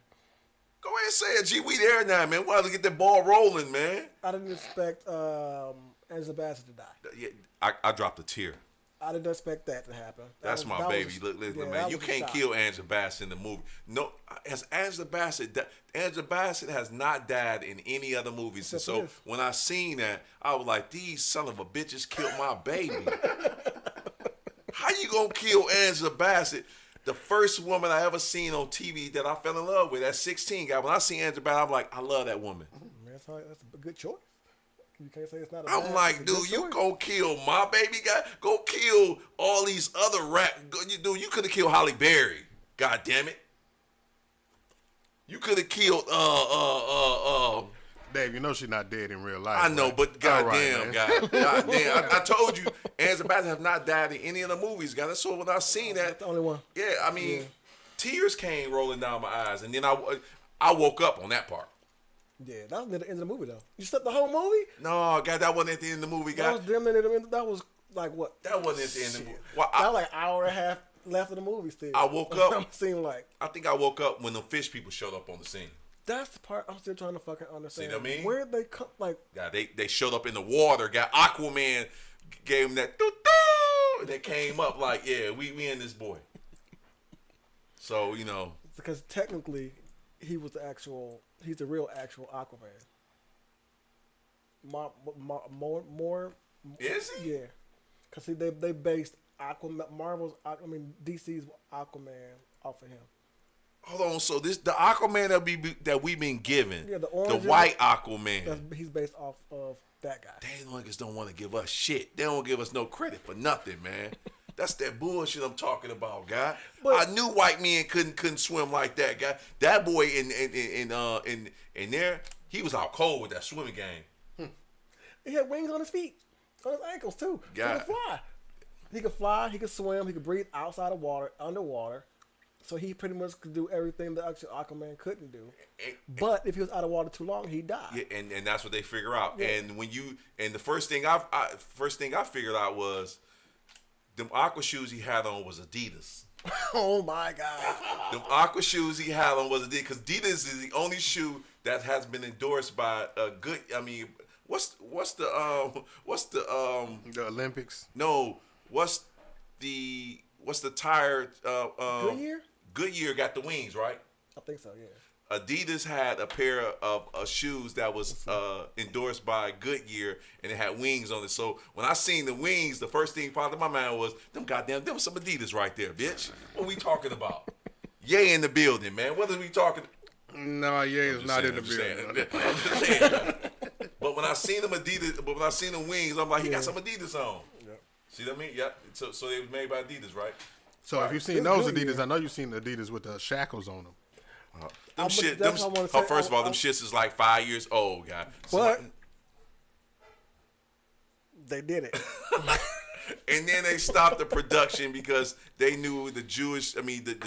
Go ahead and say it, G. We there now, man. We have to get that ball rolling, man. I didn't expect Angela Bassett to die. Yeah, I dropped a tear. I didn't expect that to happen. That's my baby. Look, man, you can't kill Angela Bassett in the movie. No, as Angela Bassett has not died in any other movies. And so when I seen that, I was like, these son of a bitches killed my baby. How you gonna kill Angela Bassett? The first woman I ever seen on TV that I fell in love with, that 16 guy. When I seen Angela Bassett, I'm like, I love that woman. Man, that's a good choice. You can't say it's not. I'm like, dude, you gonna kill my baby guy? Go kill all these other Dude, you could have killed Halle Berry. God damn it. You could have killed Dave, you know she's not dead in real life. I know, right? but goddamn, Right, goddamn. I told you, Angela Bassett have not died in any of the movies, guys. That's so when I seen that. That's the only one. Yeah, I mean, tears came rolling down my eyes, and then I woke up on that part. Yeah, that was near the end of the movie though. You slept the whole movie? No, God, that wasn't at the end of the movie, guy. That was them in the that was like what? That wasn't at the end of the movie. Well, That was like an hour and a half left of the movie still. I woke up. Seemed like I think I woke up when the fish people showed up on the scene. that's the part I'm still trying to fucking understand. See what I mean? Where did they come? Like, Yeah, they showed up in the water. Got Aquaman, gave him that doo-doo, and they came up like, yeah, we in this boy. So because technically, he's the real actual Aquaman. More. Is he? Yeah, because they based DC's Aquaman off of him. Hold on, so this the Aquaman that we've been given, Yeah, the the orange white Aquaman. He's based off of that guy. They niggas don't want to give us shit. They don't give us no credit for nothing, man. That's that bullshit I'm talking about, guy. But- I knew white men couldn't swim like that, guy. That boy in there, he was out cold with that swimming game. He had wings on his feet, on his ankles too. God. He could fly. He could fly. He could swim. He could breathe outside of water, underwater. So he pretty much could do everything that actually Aquaman couldn't do. But if he was out of water too long, he'd die. Yeah, and that's what they figure out. Yeah. And when you the first thing I figured out was them aqua shoes he had on was Adidas. Oh my God. Them aqua shoes he had on was Adidas, because Adidas is the only shoe that has been endorsed by a good. I mean, what's the Olympics. no what's the tire Goodyear? Goodyear got the wings, right? I think so, yeah. Adidas had a pair of shoes that was endorsed by Goodyear, and it had wings on it. So when I seen the wings, the first thing popped in my mind was, them was some Adidas right there, bitch. What are we talking about? Yay in the building, man. What are we talking? No, yeah, it's not in the I'm just saying. building. I'm just saying. But when I seen the wings, I'm like, he got some Adidas on. Yep. See what I mean? Yep. So they was made by Adidas, right? So if you've seen It's those Goodyear. Adidas, I know you've seen the Adidas with the shackles on them. Them shit. Them, that's what I wanna say. first of all, them shits is like 5 years old, guy. So But they did it. and then they stopped the production because they knew the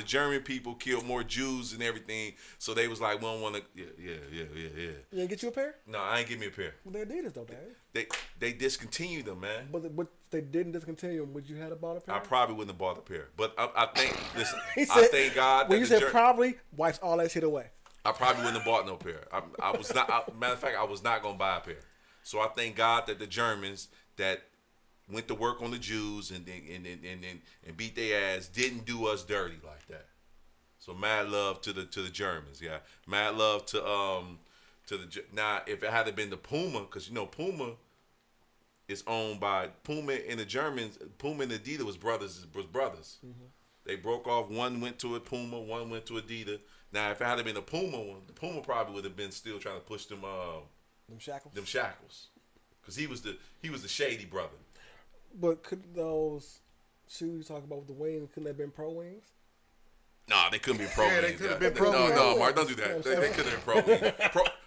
German people killed more Jews and everything. So they was like, we don't want to. Yeah. You didn't get you a pair? No, I ain't give me a pair. Well, they're Adidas though, Dave. They discontinued them, man. But they didn't discontinue them. Would you have bought a pair? I probably wouldn't have bought a pair. But I think, listen, He I said, thank God when that you the said probably, wipes all that shit away. I probably wouldn't have bought no pair. I was not. Matter of fact, I was not gonna buy a pair. So I thank God that the Germans that went to work on the Jews and beat their ass didn't do us dirty like that. So mad love to the Germans, yeah. Mad love to the now if it had been the Puma, because you know Puma is owned by Puma and the Germans. Puma and Adidas was brothers. Mm-hmm. They broke off. One went to a Puma, one went to Adidas. Now if it had been a Puma one, the Puma probably would have been still trying to push them shackles, because he was the shady brother. But could those shoes you talk about with the wings, couldn't they have been pro wings? Nah, they couldn't be pro Yeah, they wings. could have been pro No, wings. Mark, don't do that. They couldn't have been pro wings.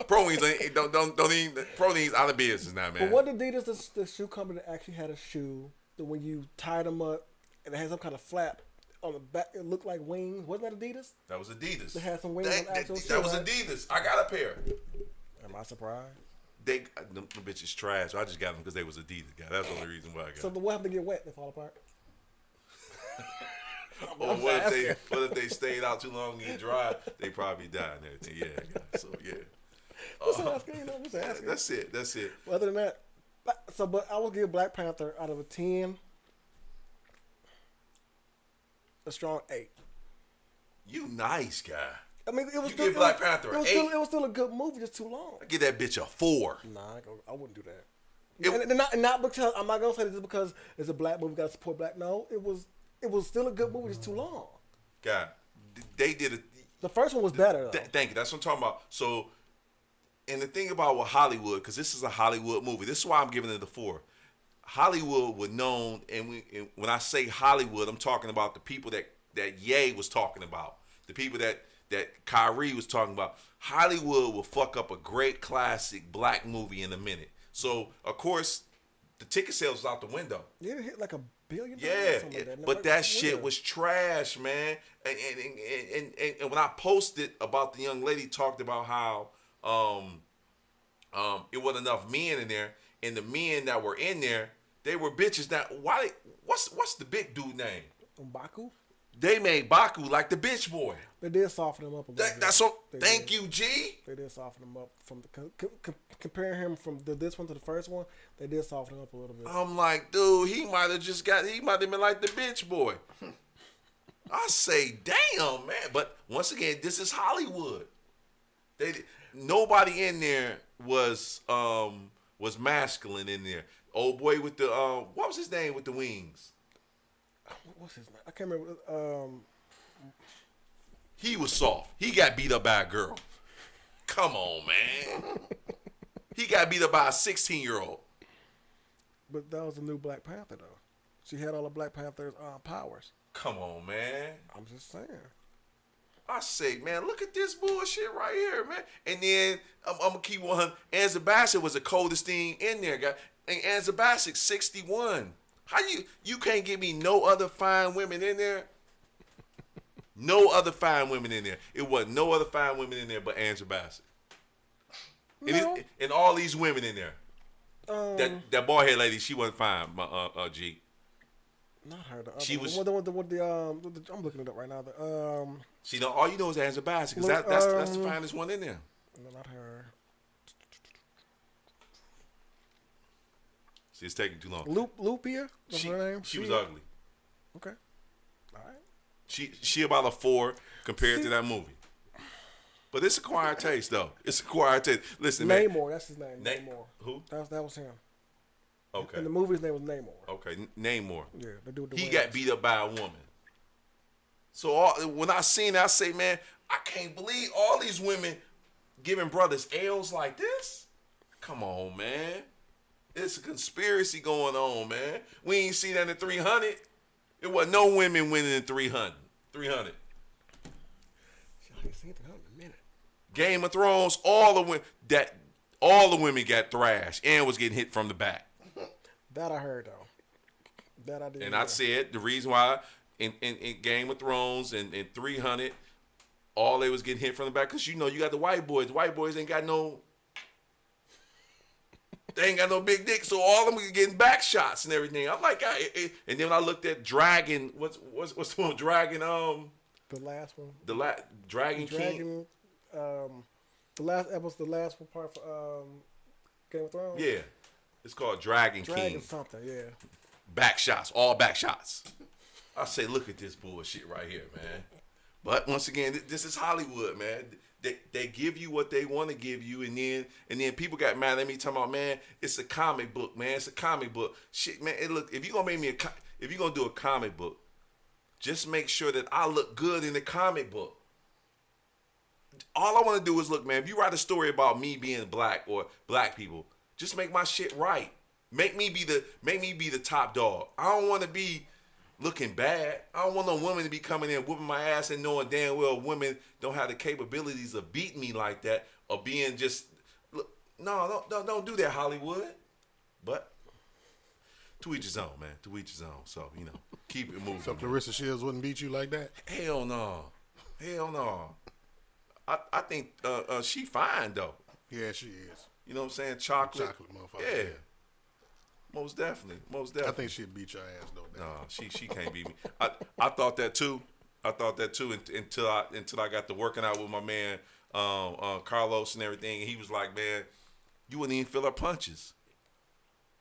Pro wings ain't don't even pro wings out of business now, man. But what Adidas, the shoe company, actually had a shoe that when you tied them up and it had some kind of flap on the back, it looked like wings. Wasn't that Adidas? That was Adidas. They had some wings on the actual shoe, that was right? Adidas. I got a pair. Am I surprised? Them bitches trash. I just got them because they was Adidas, guy. That's the only reason why I got So them. what happened to get wet? They fall apart. Or what if they stayed out too long and get dry? They probably died and everything. Yeah. So yeah. Just asking, you know, just asking. That's it. But other than that, but I would give Black Panther out of a 10 a strong 8. You nice guy. I mean, it was You still, give Black Panther an 8? It was still a good movie, just too long. I give that bitch a 4. Nah, I wouldn't do that. And not because I'm not gonna say this because it's a black movie, got to support black. No, it was still a good movie, just too long. God, they did it. The first one was better. Though. Thank you. That's what I'm talking about. So, and the thing about with Hollywood, because this is a Hollywood movie. This is why I'm giving it a 4. Hollywood was known, and when I say Hollywood, I'm talking about the people that Ye was talking about, the people that Kyrie was talking about. Hollywood will fuck up a great classic black movie in a minute. So of course, the ticket sales was out the window. Yeah, it hit like $1 billion. Yeah, Like that. but that shit was trash, man. And when I posted about the young lady, talked about how it wasn't enough men in there, and the men that were in there, they were bitches. Now, what's the big dude name? M'Baku? They made Baku like the bitch boy. They did soften him up a little bit. That's what. They Thank did. you, G. They did soften him up from the comparing him from this one to the first one. They did soften him up a little bit. I'm like, dude, he might have been like the bitch boy. I say, damn, man. But once again, this is Hollywood. Nobody in there was masculine in there. Old boy with the what was his name with the wings? What's his name? I can't remember. He was soft. He got beat up by a girl. Come on, man. He got beat up by a 16-year-old. But that was the new Black Panther, though. She had all the Black Panther's powers. Come on, man. I'm just saying. I say, man, look at this bullshit right here, man. And then I'm gonna keep one. Anza Bassett was the coldest thing in there, guy. And Anza Bassett, 61. How you can't give me no other fine women in there? No other fine women in there. It wasn't no other fine women in there but Anza Bassett. No. And all these women in there. That bald head lady, she wasn't fine, G. Not her. The other She one. was- I'm looking it up right now. See, all you know is Anza Bassett because that's the finest one in there. No, not her. See, it's taking too long. Lupia? What's her name? She was ugly. Okay. All right. She about a 4 compared to that movie. But it's acquired taste, though. It's acquired taste. Listen, man. Namor, that's his name. Namor. Who? That was him. Okay. In the movie, his name was Namor. Okay, Namor. Yeah, the dude with the He wings. got beat up by a woman. So when I seen it, I say, man, I can't believe all these women giving brothers L's like this. Come on, man. It's a conspiracy going on, man. We ain't seen that in 300. It wasn't no women winning in 300. 300. I ain't seen it in a minute. Game of Thrones, all the women got thrashed and was getting hit from the back. That I heard, though. That I did. And I said the reason why in Game of Thrones and 300, all they was getting hit from the back because you got the white boys. White boys ain't got no. They ain't got no big dick, so all of them getting back shots and everything. I'm like, and then when I looked at Dragon, what's the one? Dragon, the last one. Dragon King. The last episode, the last part for Game of Thrones. Yeah, it's called Dragon King. Something, yeah. Back shots, all back shots. I say, look at this bullshit right here, man. But once again, this is Hollywood, man. They give you what they want to give you, and then people got mad at me talking about, man, it's a comic book, man. It's a comic book. Shit, man. Look, if you're gonna do a comic book, just make sure that I look good in the comic book. All I want to do is look, man. If you write a story about me being black or black people, just make my shit right. Make me be the top dog. I don't want to be looking bad. I don't want no woman to be coming in whooping my ass and knowing damn well women don't have the capabilities of beating me like that or being just look. No, don't do that, Hollywood. But to each his own, man. To each his own. So keep it moving. So Clarissa Shields wouldn't beat you like that? Hell no. I think she fine though. Yeah, she is. You know what I'm saying? Chocolate motherfucker. Yeah. Most definitely. I think she'd beat your ass though. No, she can't beat me. I thought that too. Until I got to working out with my man Carlos and everything. And he was like, man, you wouldn't even feel her punches.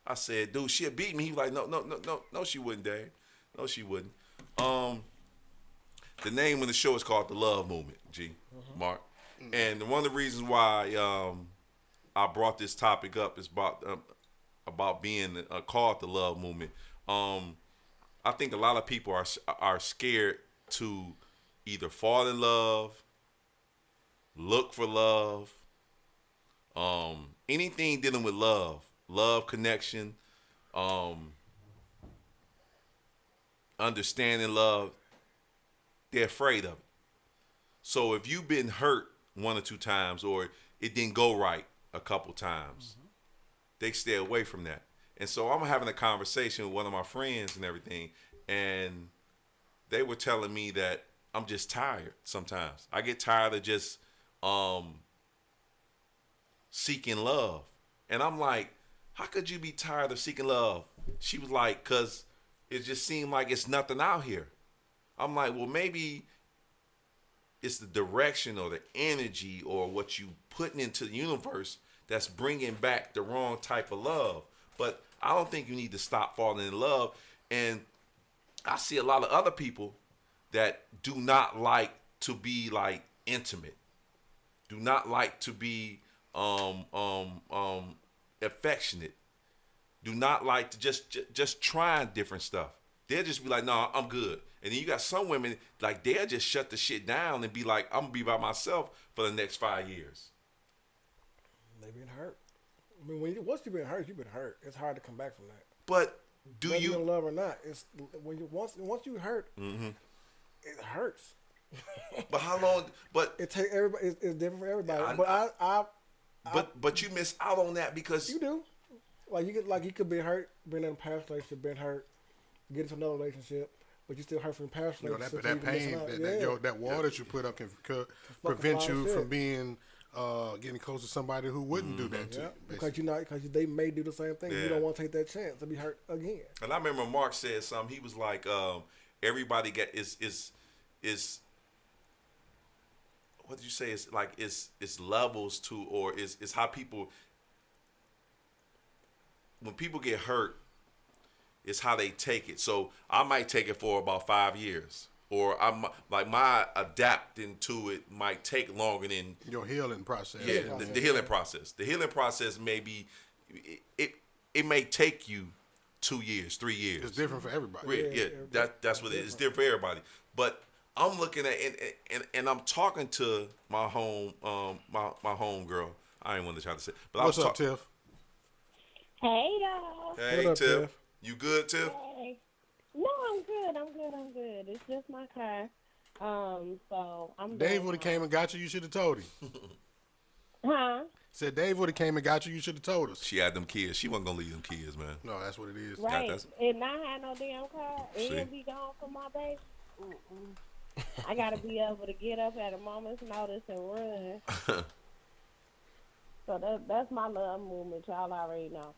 I said, dude, she'll beat me. He was like, no, she wouldn't, Dave. No, she wouldn't. The name of the show is called The Love Movement, Mark. And one of the reasons why I brought this topic up is about being called the Love Movement. I think a lot of people are scared to either fall in love, look for love, anything dealing with love connection, understanding love. They're afraid of it. So if you've been hurt 1 or 2 times or it didn't go right a couple times, they stay away from that. And so I'm having a conversation with one of my friends and everything, and they were telling me that I'm just tired sometimes. I get tired of just seeking love. And I'm like, how could you be tired of seeking love? She was like, because it just seemed like it's nothing out here. I'm like, well, maybe it's the direction or the energy or what you putting into the universe that's bringing back the wrong type of love. But I don't think you need to stop falling in love. And I see a lot of other people that do not like to be like intimate, do not like to be affectionate, do not like to just trying different stuff. They'll just be like, no, I'm good. And then you got some women like they'll just shut the shit down and be like, I'm gonna be by myself for the next 5 years. They been hurt. I mean, once you've been hurt, you've been hurt. It's hard to come back from that. But do Whether you you're in love or not? It's when you once you hurt, it hurts. But how long? But It take everybody. It's different for everybody. but you miss out on that because You do. You could be hurt, been in a past relationship, been hurt, get into another relationship, but you still hurt from the past You know, relationship. that so you pain, missing out. that wall that you put up can prevent you shit. from being getting close to somebody who wouldn't do that to Yeah, you. because they may do the same thing. Yeah. You don't want to take that chance to be hurt again. And I remember Mark said something. He was like, everybody is what did you say? It's like it's levels to, or it's how people, when people get hurt, it's how they take it. So I might take it for about 5 years, or I'm like my adapting to it might take longer than Your healing process. the healing process. The healing process may be it may take you 2 years, 3 years. It's different for everybody. That's what it is. It's different for everybody. But I'm looking at and I'm talking to my home my home girl. I ain't want to try to say, but What's I was up, Tiff? Hey, y'all. Hey, What up, Tiff. Tiff? You good, Tiff? Hey. No, I'm good. It's just my car. So I'm Dave doing would have fine. came and got you. You should have told him. Huh? Said Dave would have came and got you. You should have told us. She had them kids. She wasn't gonna leave them kids, man. No, that's what it is. Right. that's- And I had no damn car. See? And be gone from my baby. Mm-mm. I gotta be able to get up at a moment's notice and run. So that's my love movement. Y'all already know.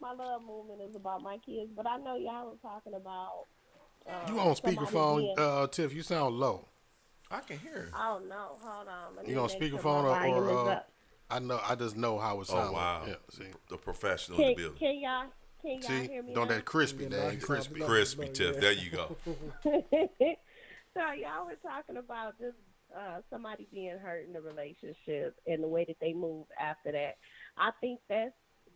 My love movement is about my kids, but I know y'all were talking about. You on somebody speakerphone, being- Tiff? You sound low. I can hear. Oh no, hold on. Let me You on make sure speakerphone my volume is or up. I just know how it sounds. Oh wow. Yeah, see, The professional in the building. Can y'all see, hear me don't now? that crispy, Yeah, Dave, no, crispy. no. Crispy, Yeah. Tiff. There you go. So y'all were talking about just somebody being hurt in a relationship and the way that they move after that. I think that's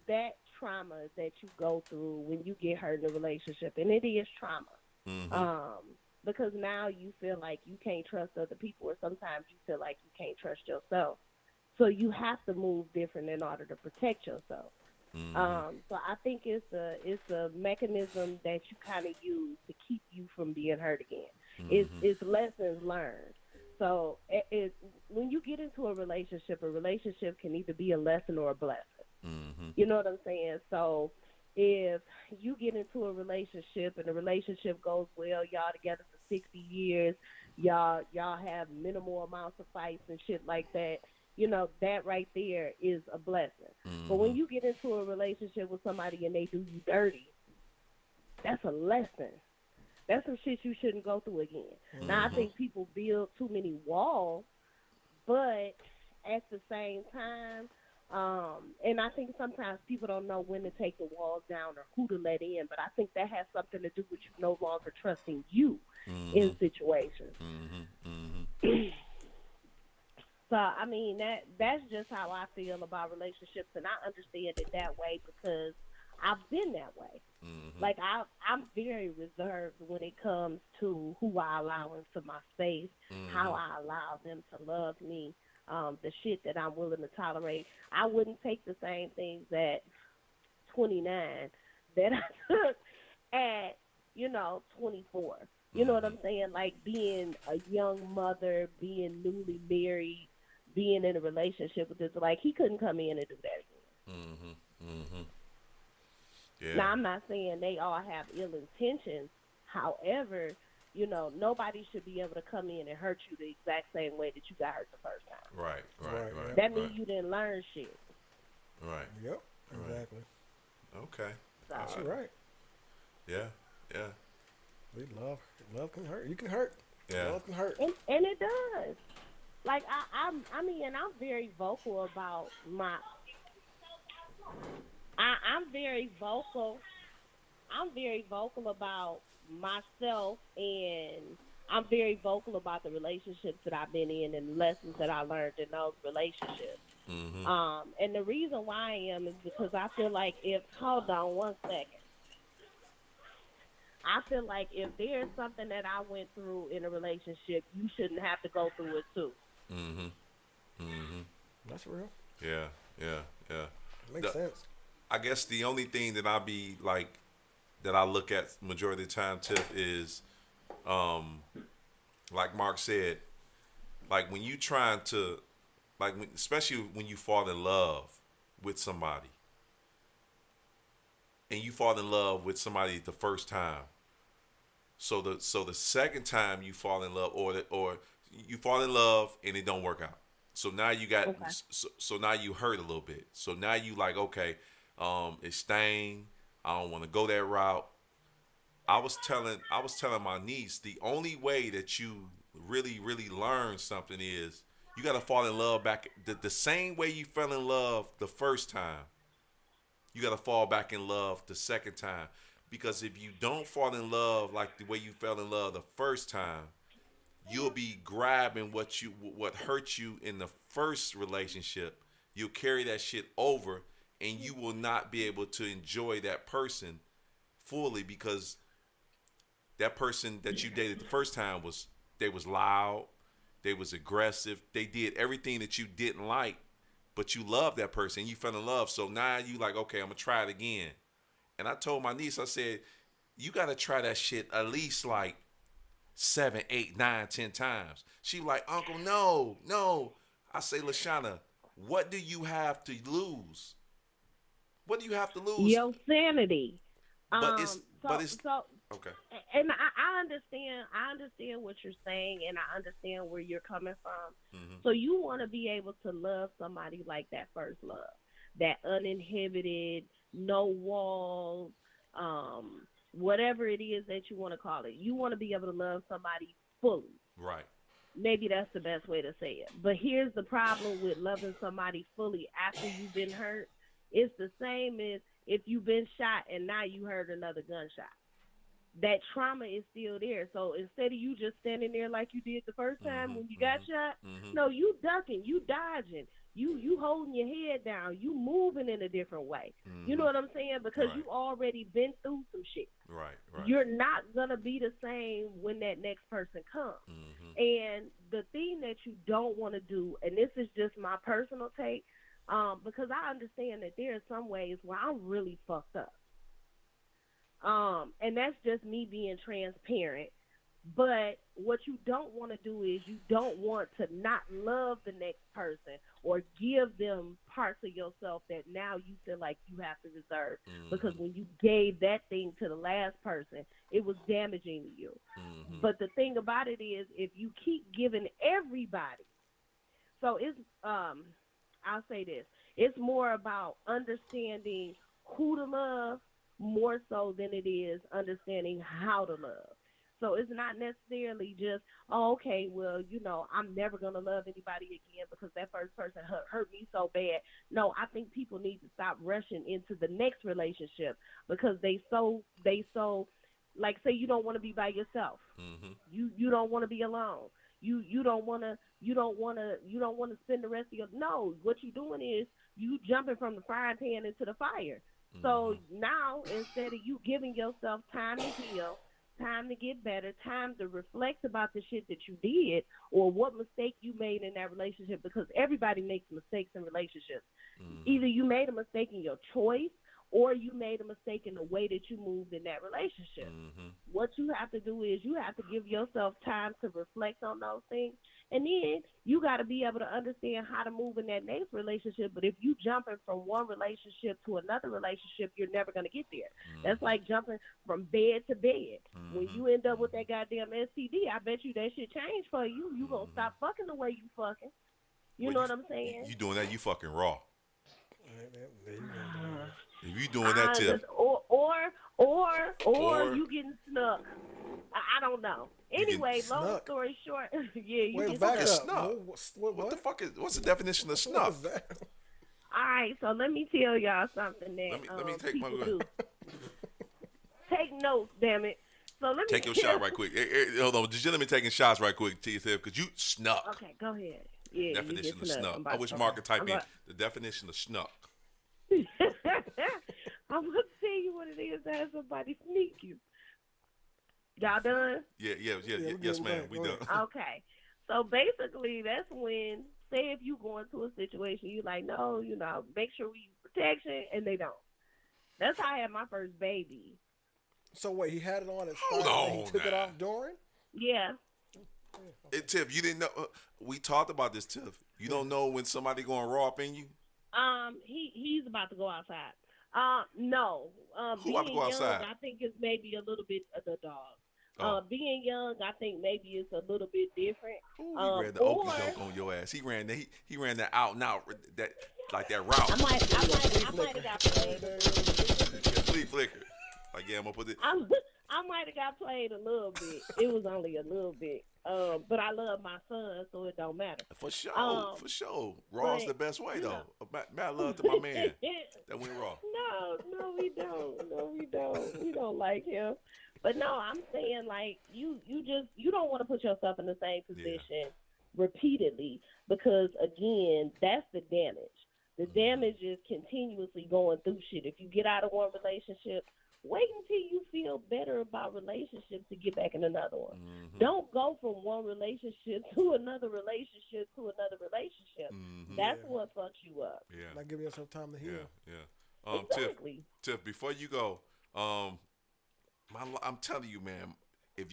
that trauma that you go through when you get hurt in a relationship, and it is trauma. Because now you feel like you can't trust other people, or sometimes you feel like you can't trust yourself. So you have to move different in order to protect yourself. So I think it's a mechanism that you kind of use to keep you from being hurt again. It's lessons learned. So when you get into a relationship can either be a lesson or a blessing. You know what I'm saying? So if you get into a relationship and the relationship goes well, y'all together for 60 years, y'all have minimal amounts of fights and shit like that, you know, that right there is a blessing. But when you get into a relationship with somebody and they do you dirty, that's a lesson. That's some shit you shouldn't go through again. Now, I think people build too many walls, but at the same time, and I think sometimes people don't know when to take the walls down or who to let in, but I think that has something to do with you no longer trusting you in situations. So, I mean, that's just how I feel about relationships, and I understand it that way because I've been that way. Like, I'm very reserved when it comes to who I allow into my space, how I allow them to love me, the shit that I'm willing to tolerate. I wouldn't take the same things at 29 that I took at, 24. You know what I'm saying? Like being a young mother, being newly married, being in a relationship with this. Like, he couldn't come in and do that again. Yeah. Now, I'm not saying they all have ill intentions. However, nobody should be able to come in and hurt you the exact same way that you got hurt the first time. Right. That means you didn't learn shit. Right. Yep. Exactly. Okay. So, That's right. Yeah. Love can hurt. You can hurt. Yeah. Love can hurt. and it does. Like, I'm very vocal about I'm very vocal about myself, and I'm very vocal about the relationships that I've been in and lessons that I learned in those relationships. And the reason why I am is because I feel like hold on one second. I feel like if there's something that I went through in a relationship, you shouldn't have to go through it too. Mm-hmm. Mm-hmm. That's real. Yeah. Yeah. Yeah. Makes sense. I guess the only thing that I be like that I look at majority of the time, Tiff, is like Mark said, like when you trying to especially when you fall in love with somebody and you fall in love with somebody the first time. So the second time you fall in love or you fall in love and it don't work out. So now you got Okay. so now you hurt a little bit. So now you like, okay, it's staying. I don't want to go that route. I was telling my niece the only way that you really really learn something is you got to fall in love back the same way you fell in love the first time. You got to fall back in love the second time because if you don't fall in love like the way you fell in love the first time, you'll be grabbing what hurt you in the first relationship. You'll carry that shit over and you will not be able to enjoy that person fully because that person that you dated the first time was loud, they was aggressive, they did everything that you didn't like, but you loved that person, you fell in love. So now you like, okay, I'm gonna try it again. And I told my niece, I said, you gotta try that shit at least like 7, 8, 9, 10 times. She like, Uncle, no, no. I say, Lashana, what do you have to lose? What do you have to lose? Your sanity. But it's So okay. and I understand. I understand what you're saying, and I understand where you're coming from. Mm-hmm. So you want to be able to love somebody like that first love, that uninhibited, no walls, whatever it is that you want to call it. You want to be able to love somebody fully. Right. Maybe that's the best way to say it. But here's the problem with loving somebody fully after you've been hurt. It's the same as if you've been shot and now you heard another gunshot. That trauma is still there. So instead of you just standing there like you did the first time when you got shot, no, you ducking, you dodging, you holding your head down, you moving in a different way. You know what I'm saying? Because you already been through some shit. Right, right. You're not gonna be the same when that next person comes. And the thing that you don't want to do, and this is just my personal take, because I understand that there are some ways where I'm really fucked up. And that's just me being transparent. But what you don't want to do is you don't want to not love the next person or give them parts of yourself that now you feel like you have to reserve. Because when you gave that thing to the last person, it was damaging to you. But the thing about it is if you keep giving everybody, so it's, I'll say this, it's more about understanding who to love more so than it is understanding how to love. So it's not necessarily just, oh, okay, well, you know, I'm never going to love anybody again because that first person hurt me so bad. No, I think people need to stop rushing into the next relationship because they so like, say you don't want to be by yourself. You don't want to be alone. You don't want to spend the rest of your, no, what you're doing is you jumping from the frying pan into the fire. So now, instead of you giving yourself time to heal, time to get better, time to reflect about the shit that you did or what mistake you made in that relationship, because everybody makes mistakes in relationships. Either you made a mistake in your choice or you made a mistake in the way that you moved in that relationship. What you have to do is you have to give yourself time to reflect on those things. And then you got to be able to understand how to move in that next relationship. But if you jumping from one relationship to another relationship, you're never going to get there. That's like jumping from bed to bed. When you end up with that goddamn STD, I bet you that shit changed for you. You going to stop fucking the way you fucking. You know what I'm saying? You doing that, you fucking raw. If you doing I that, Tip. Or you getting snuck. I don't know. Anyway, long snuck? story short, yeah, you Wait, get back snuck. up. Snuck. What the fuck is? What's the definition of snuck? What is that? All right, so let me tell y'all something that Let me take my people do. Take notes, damn it. So let me take your shot right quick. Hold on, the gentleman taking shots right quick to yourself because you snuck. Okay, go ahead. Yeah, Definition you of get snuck. snuck. I wish Mark could type in the definition of snuck. I'm gonna tell you what it is to have somebody sneak you. Y'all done? Yes, ma'am. We done. Okay. So basically, that's when, say, if you go into a situation, you like, no, make sure we use protection, and they don't. That's how I had my first baby. So wait, he had it on at Hold start and he on took it now. off during? Yeah. Hey, Tiff, you didn't know. We talked about this, Tiff. You don't know when somebody going raw up in you. He's about to go outside. No. Who about to Being go young, outside? I think it's maybe a little bit of the dog. Oh. Being young, I think maybe it's a little bit different. Ooh, he ran the okey doke on your ass. He ran that out and out that like that route. I might have got played. Flea flicker. Like I'm gonna put it. I might have got played a little bit. It was only a little bit. But I love my son, so it don't matter. For sure. Raw's the best way though. Mad love to my man. That went raw. No, we don't. We don't like him. But no, I'm saying like you don't want to put yourself in the same position repeatedly, because again, that's the damage. The damage is continuously going through shit. If you get out of one relationship, wait until you feel better about relationships to get back in another one. Mm-hmm. Don't go from one relationship to another relationship to another relationship. Mm-hmm. That's what fucks you up. Yeah. Like give yourself time to heal. Yeah. Exactly. Tiff, before you go, I'm telling you, man, if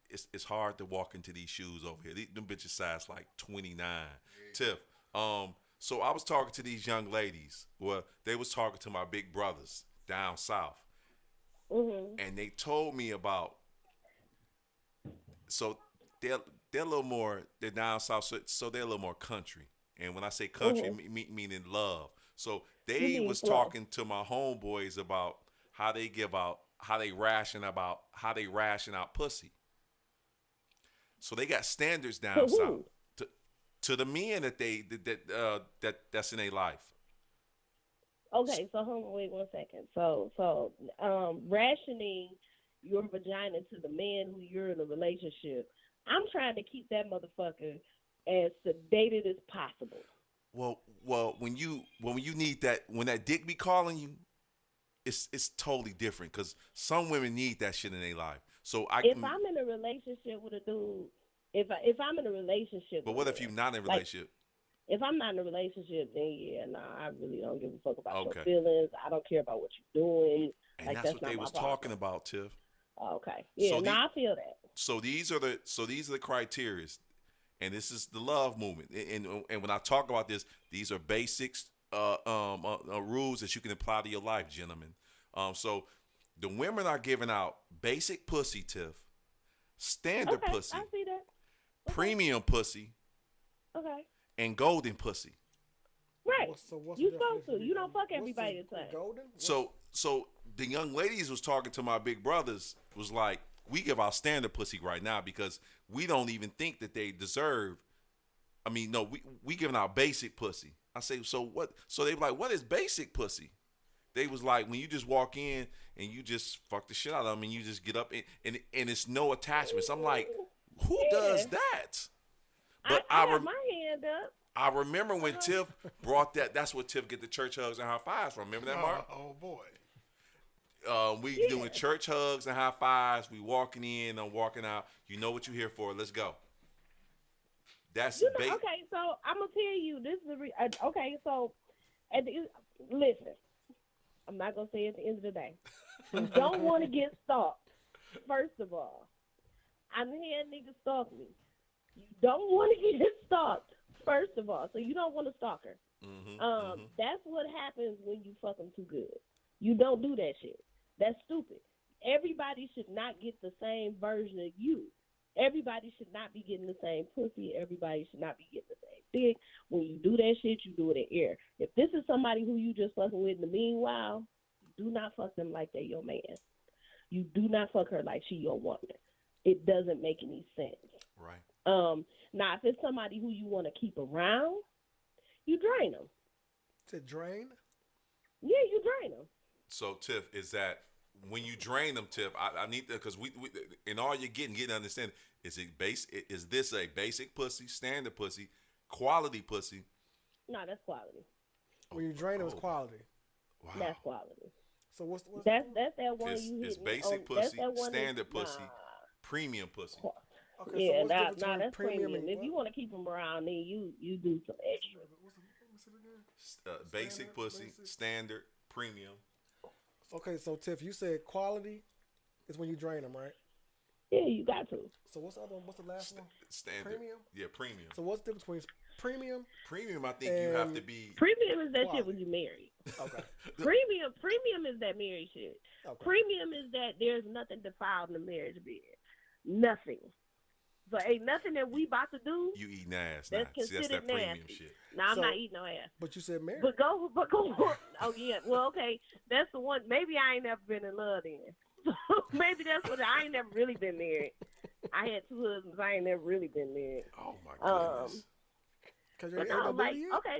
it's hard to walk into these shoes over here. Them bitches size like 29. Yeah. Tiff, so I was talking to these young ladies. Well, they was talking to my big brothers down south. Mm-hmm. And they told me about, so they're a little more, they're down south, so they're a little more country. And when I say country, meaning love. So they was talking to my homeboys about how they ration out pussy. So they got standards down south to the men that's in their life. Okay, so hold on, wait 1 second. So rationing your vagina to the man who you're in a relationship, I'm trying to keep that motherfucker as sedated as possible. Well, when you need that, when that dick be calling you, it's totally different, because some women need that shit in their life. So if I'm in a relationship with a dude, if I'm in a relationship, but what if you're not in a relationship? If I'm not in a relationship, then I really don't give a fuck about your feelings. I don't care about what you're doing. And like, that's what they was talking about, Tiff. Okay. Yeah, so I feel that. So these are the criteria, and this is the love movement. And when I talk about this, these are basics, rules that you can apply to your life, gentlemen. So the women are giving out basic pussy, Tiff, standard pussy, I see that. Premium pussy, and golden pussy. Right. What's you supposed to. You don't fuck everybody the same. Golden? So the young ladies was talking to my big brothers, was like, we give out standard pussy right now because we don't even think that they deserve. I mean, no, we giving out basic pussy. I say, so what? So they were like, what is basic pussy? They was like, when you just walk in and you just fuck the shit out of them and you just get up and it's no attachments. I'm like, who does that? But I have my hand up. I remember when Tiff brought that. That's what Tiff get the church hugs and high fives from. Remember that, Mark? Oh boy. We doing church hugs and high fives. We walking in, I'm walking out. You know what you're here for. Let's go. That's okay. So I'm gonna tell you this is okay. So listen, I'm not gonna say at the end of the day, you don't want to get stalked. First of all, I'm hearing niggas stalk me. You don't want to get stalked. First of all, so you don't want a stalker. That's what happens when you fuck them too good. You don't do that shit. That's stupid. Everybody should not get the same version of you. Everybody should not be getting the same pussy. Everybody should not be getting the same dick. When you do that shit, you do it in air. If this is somebody who you just fucking with in the meanwhile, do not fuck them like they your man. You do not fuck her like she your woman. It doesn't make any sense. Right. Now, if it's somebody who you want to keep around, you drain them. To drain? Yeah, you drain them. So, Tiff, is that when you drain them, Tiff? I need that because we in all you're getting to understand. Is this a basic pussy, standard pussy, quality pussy? No, that's quality. When you drain them, it's quality. Wow. That's quality. So what's That's that one It's, you hit it's me basic on. That's pussy, that one. standard Nah. pussy, premium pussy. okay? So Yeah, what's the difference between that's premium premium. and If what? you want to keep them around, then you do some extra. Let me see it again. Basic Standard, pussy, basic. standard, premium. Okay, so Tiff, you said quality is when you drain them, right? Yeah, you got to. So what's the other one? What's the last one? Standard. Premium. Yeah, premium. So what's the difference between premium? Premium, I think you have to And be. Premium is that Quality. shit when you married. Okay. Premium is that married shit. Okay. Premium is that there's nothing defiled in the marriage bed. Nothing. So ain't nothing that we about to do You eating ass that's now. See, that's considered that premium nasty. shit. Now I'm So- not eating no ass. But you said married. But go. Oh yeah. Well, okay. That's the one. Maybe I ain't never been in love then. So maybe that's what I ain't never really been married. I had 2 husbands. I ain't never really been married. Oh my goodness. Cause you But ain't ate no, no like booty yet? okay,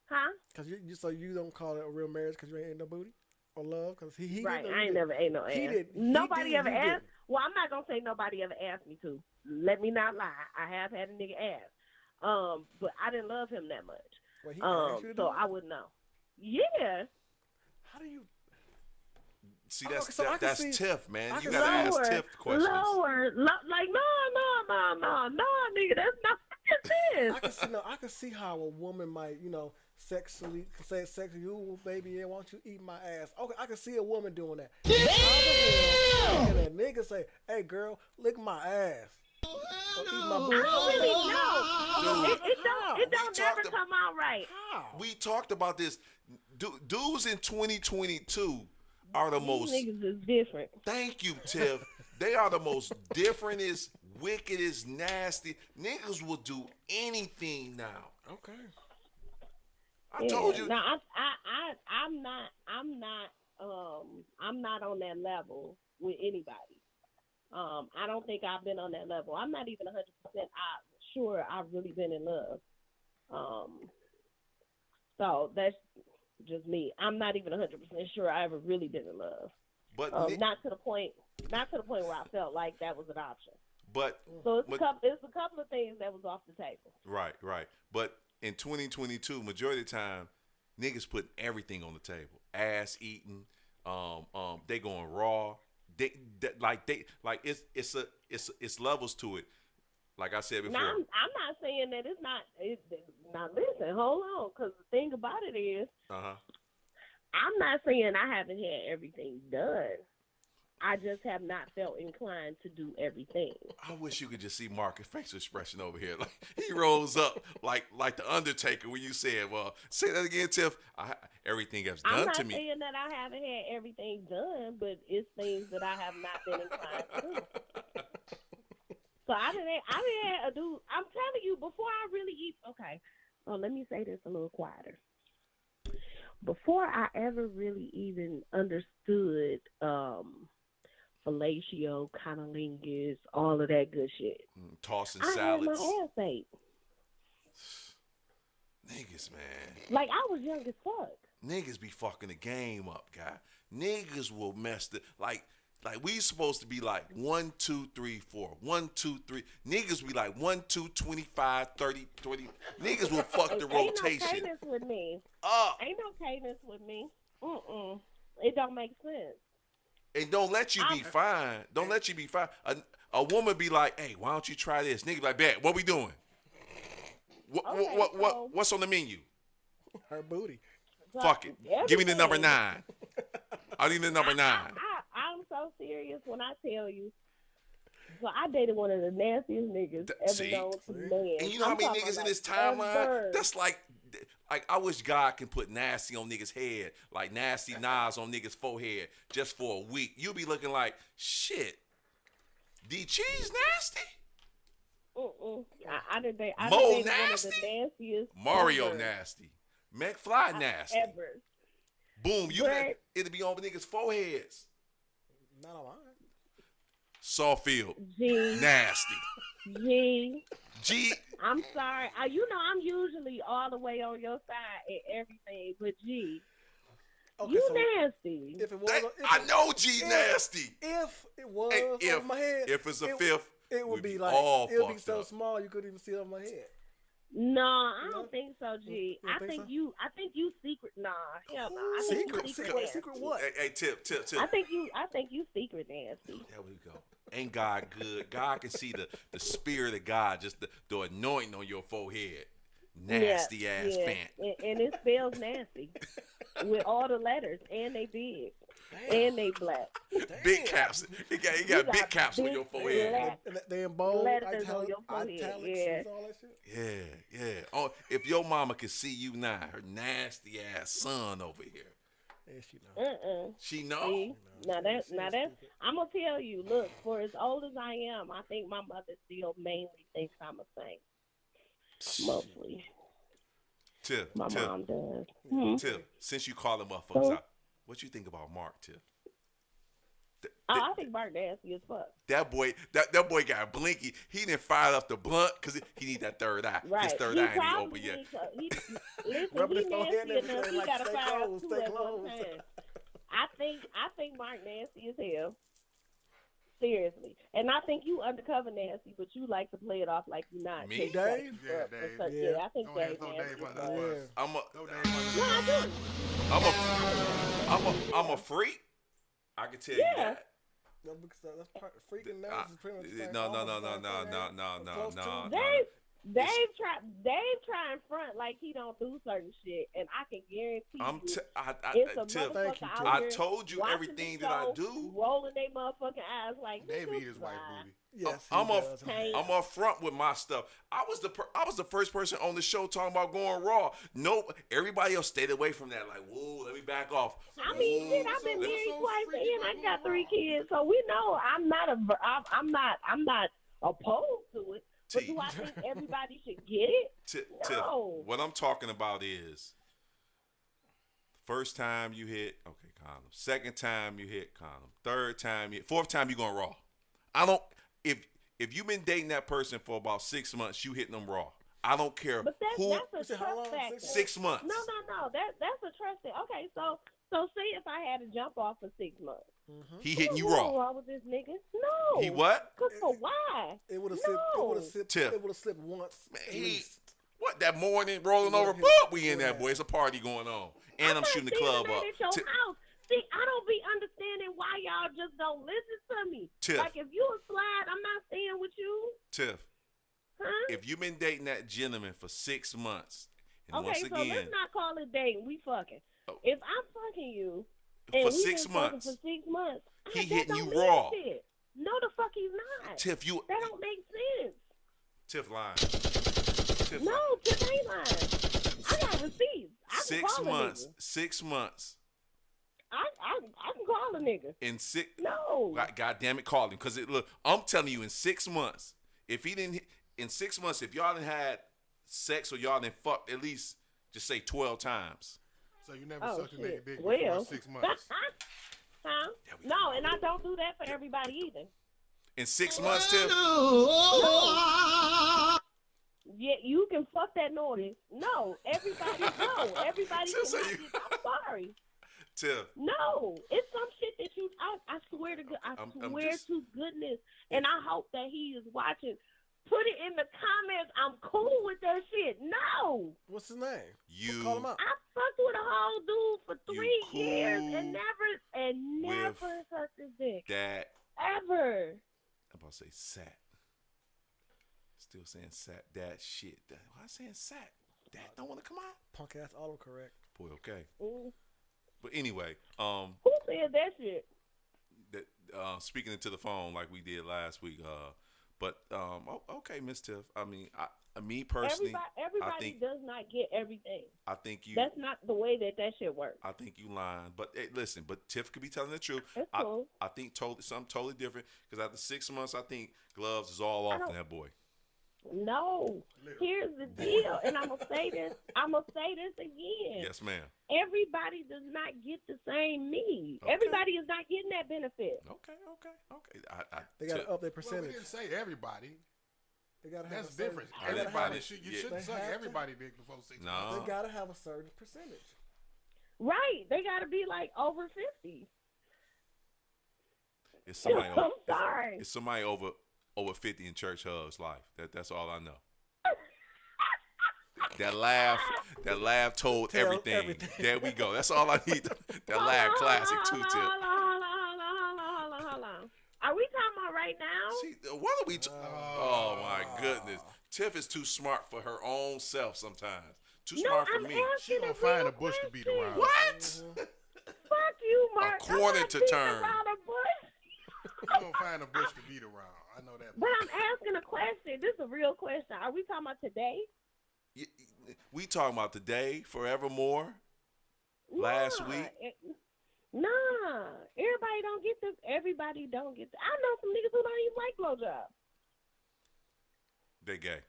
huh? Cause you so you don't call it a real marriage because you ain't ate no booty or love? Cause he Right. didn't, I ain't never ate no ass. He did. Nobody he ever did, you asked. didn't. Well, I'm not gonna say nobody ever asked me to. Let me not lie. I have had a nigga ask. But I didn't love him that much. Well, he asked you to do So it? I wouldn't know. Yeah. How do you? See, Oh, that's so I can that's see- Tiff, man. I You can gotta ask Lower, Tiff questions. like no, nigga, that's not I can see. No, I can see how a woman might, sexually say sexually. Ooh, baby, yeah, why don't you eat my ass? Okay, I can see a woman doing that. And a nigga say, "Hey, girl, lick my ass." Or eat my booty. I don't really know. It we don't never talked come out right. How? We talked about this. Dudes in 2022 are the These most. niggas is different. Thank you, Tiff. They are the most differentest, wickedest, nasty niggas. Will do anything now. Okay. I told you. No, I'm not on that level with anybody. I don't think I've been on that level. I'm not even 100% sure I've really been in love. So that's just me. I'm not even 100% sure I ever really been in love. But Not to the point where I felt like that was an option. but So it's a couple of things that was off the table. right. But in 2022, majority of the time, niggas put everything on the table. Ass eating. They going raw. It's levels to it. Like I said before. Now I'm not saying that it's not. Now listen, hold on, because the thing about it is, I'm not saying I haven't had everything done. I just have not felt inclined to do everything. I wish you could just see Marcus' facial expression over here. Like he rolls up like the Undertaker when you said, "Well, say that again, Tiff." Everything has I'm done not to me. saying that I haven't had everything done, but it's things that I have not been inclined to do. So I didn't have a dude. I'm telling you, before I really eat. Okay, so let me say this a little quieter. Before I ever really even understood fellatio, conolingus, all of that good shit, Tossing I salads. had my ass ate. Niggas, man. Like I was young as fuck. Niggas be fucking the game up, guy. Niggas will mess the like we supposed to be like 1, 2, 3, 4. 1, 2, 3. Niggas be like 1, 2, 25, 30, 20. Niggas will fuck the Ain't no rotation. cadence with me. Up. Ain't no cadence with me. It don't make sense. And don't let you be fine. Don't let you be fine. A woman be like, "Hey, why don't you try this?" Nigga be like, "Bet, what we doing? What's on the menu?" Her booty. Fuck it. Give me the number 9. I need the number 9. I'm so serious when I tell you. So I dated one of the nastiest niggas ever known to man. And you know how many niggas in this timeline? That's like I wish God can put nasty on niggas' head, like nasty knives on niggas' forehead just for a week. You'll be looking like, shit, D Cheese nasty? I did date Mo one of nasty? the nastiest Mario ever. nasty. McFly nasty. Ever. Boom, But- it'll be on niggas' foreheads. Not on mine. Sawfield, G. nasty. G. I'm sorry. I'm usually all the way on your side in everything, but G. Okay, You so nasty. if it was, I know G nasty. If it was If on my head, if it's a fifth, it would we'd be be like all it would be fucked so up. small you couldn't even see it on my head. No, I No? don't think so, G. You don't I think think so? you secret. Nah, hell no. I think you Secret? secret Secret nasty. what? Hey, Tip. I think you secret nasty. There we go. Ain't God good? God can see the spirit of God, just the anointing on your forehead. Yeah, Nasty ass yeah, Fant. and it spells nasty with all the letters, and they big, and they black. Big caps. He You got big got caps on big your forehead. black They in bold, letters on your forehead. italics, Yeah. and all that shit. Yeah. Oh, if your mama could see you now, her nasty ass son over here. Yeah, she know. She know. See? Now that's stupid. I'm gonna tell you. Look, for as old as I am, I think my mother still mainly thinks I'm a saint. Mostly, Tip. my Tip. mom does. Tip. Since you calling motherfuckers out, what you think about Mark, Tip? I think Mark nasty as fuck. That boy got blinky. He didn't fire up the blunt because he need that third eye. Right. His third He eye ain't probably open yet. Listen, Rubbing he his forehead nasty and enough. everything, He like, got to stay fire up close, two stay at one close. time. I think Mark nasty as hell. Seriously, and I think you undercover nasty, but you like to play it off like you're not. Me? Dave? Yeah, Dave. Yeah, I think Don't have Dave no nasty. Dave on as that well. bus. I'm a No Dave on No, I do. I'm a freak. I can tell you Yeah. that. No, because that's part freaking now is pretty much the same. No. Close to. Dave try in front like he don't do certain shit, and I can guarantee you, it's a Tiff, motherfucker out I here told you watching everything the that I show, do. rolling their motherfucking eyes like Dave nigga, eat his white why? booty. Yes, I'm he up does. front with my stuff. I was the first person on the show talking about going raw. No, everybody else stayed away from that. Like, whoa, let me back off. I mean, shit, I've been married twice, and I got 3 kids, so we know I'm not opposed to it. But T. do I think everybody should get it? Tiff, No. what I'm talking about is first time you hit, okay, condom. Second time you hit condom. Third time fourth time you going raw. I don't if you've been dating that person for about 6 months, you hitting them raw. I don't care But who. that's a trust factor. 6 months. No. That's a trust factor. Okay, so say if I had to jump off for 6 months. He hitting you What's raw. wrong with this nigga? No. He what? Cause for why? It would have No. slipped. Tiff. It would have slipped once. at He least. what that morning rolling over, hit- boop, we in yeah. that boy. It's a party going on, and I'm not shooting the staying club the up. night at your Tiff, house. See, I don't be understanding why y'all just don't listen to me. Tiff. Like if you a slide, I'm not staying with you. Tiff, Huh? if you've been dating that gentleman for 6 months, and Okay, once so again, let's not call it dating. We fucking. Oh. If I'm fucking you and for we 6 been fucking months, for 6 months, he that hitting don't you mean raw. shit. No, the fuck he's not. Tiff, you That don't make sense. Tiff lying. Tiff No, lying. Tiff ain't lying. I got receipts. I can 6 call a months. nigga. 6 months. I can call a nigga. In 6. No. God damn it, call him. Cause look, I'm telling you, in 6 months, if he didn't, in 6 months, if y'all didn't had sex or y'all didn't fuck at least just say 12 times. So you never Oh, sucked a nigga shit. dick Well. before 6 months. Huh? No, and I don't do that for everybody either. In 6 months, Tiff. Yeah, you can fuck that notice. No, everybody Tiff, can so have you- it. I'm sorry. Tiff. No, it's some shit that you. I swear to God, I'm swear just- to goodness, and I hope that he is watching. Put it in the comments. I'm cool with that shit. No, What's his name? You Call him out. I fucked with a whole dude for You 3 years cool and never with sucked his dick that. ever. I'm about to say sat. Still saying sat. That shit. Why I saying sat? That don't want to come out. Punk ass autocorrect. Boy, okay. Mm. But anyway, Who said that shit? that speaking into the phone like we did last week. Okay, Miss Tiff. I mean, me personally, Everybody I think does not get everything. I think you. That's not the way that shit works. I think you lying. But hey, listen, but Tiff could be telling the truth. It's cool. I think something totally different because after 6 months, I think gloves is all off in that boy. No. Here's the deal, and I'm gonna say this again. Yes, ma'am. Everybody does not get the same need. Okay. Everybody is not getting that benefit. Okay. They got to Tiff, up their Well, we percentage. didn't say everybody. They got to have That's a certain- different. they gotta have Everybody a- should. You yeah. shouldn't They suck have to- everybody dick before 6 No. months. They got to have a certain percentage. Right. They gotta be like over 50. it's somebody. I'm sorry. It's somebody over 50 in church hugs life. That's all I know. That laugh told Tell everything. everything. There we go. That's all I need. That laugh classic too, Tip. Hold on. Are we talking about right now? See, what are we? Oh my goodness, Tiff is too smart for her own self sometimes. Too smart for I'm me. She asking gonna a find real a bush to beat question. around. What? Fuck you, Mark. A corner I'm not to beating turn. around a bush. She gonna find a bush to beat around. I know that. But I'm asking a question. This is a real question. Are we talking about today? We talking about today, forevermore, last week. Nah. Everybody don't get this. Everybody don't get this. I know some niggas who don't even like blowjobs. They gay.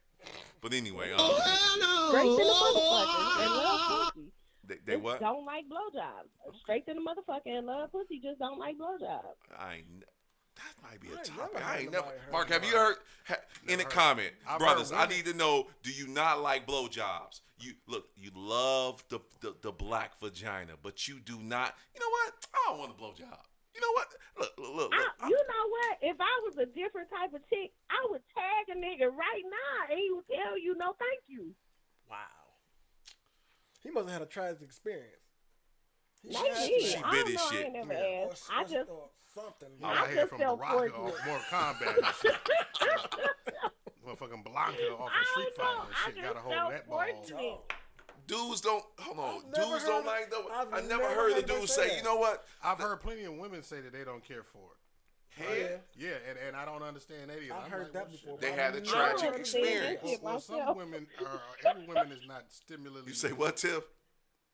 But anyway, Straight to the motherfucker and love pussy. they Just what? don't like blowjobs. Straight to the motherfucker and love pussy. Just don't like blowjobs. That might be a I ain't topic. never I heard ain't never. nobody heard Mark, have you about heard? In the heard. comment, I've brothers, heard I women- need to know: do you not like blowjobs? You look, you love the black vagina, but you do not. You know what? I don't want a blowjob. You know what? Look. You know what? If I was a different type of chick, I would tag a nigga right now and he would tell you no thank you. Wow. He must have had a tragic experience. Maybe. She I bit don't his know. I shit. ain't never Or asked. I just something. I I hear just from felt Baraka fortunate. off Mortal Kombat and shit. Motherfucking Blanca off of Street I Fighter don't know. and I shit. just Got a hold of felt that ball. fortunate. Dudes don't. Hold on. I've never Dudes don't heard- like though. I've I never never heard a heard dude them say, say you know what? I've heard plenty of women say that they don't care for it. Head. Yeah, and I don't understand that either. I've I'm heard like, that well, shit. before. They but had I a never tragic heard them say experience. that. Well, some myself. women every woman is not stimulated. You say what, Tiff?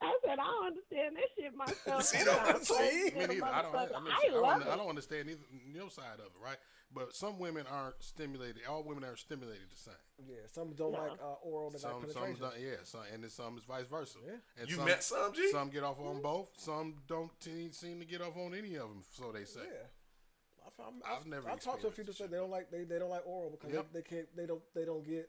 I said I don't understand that shit myself. See, that's what I'm saying. Me neither. I love don't it. understand either your side of it, right? But some women aren't stimulated. All women aren't stimulated the same. Yeah, some don't like oral, they like Some penetration. don't, and then some is vice versa. Yeah. And You met some, G? Some get off on both. Some don't seem to get off on any of them. So they say. Yeah. I've never I've talked to a few that say they don't like oral because Yep. they don't get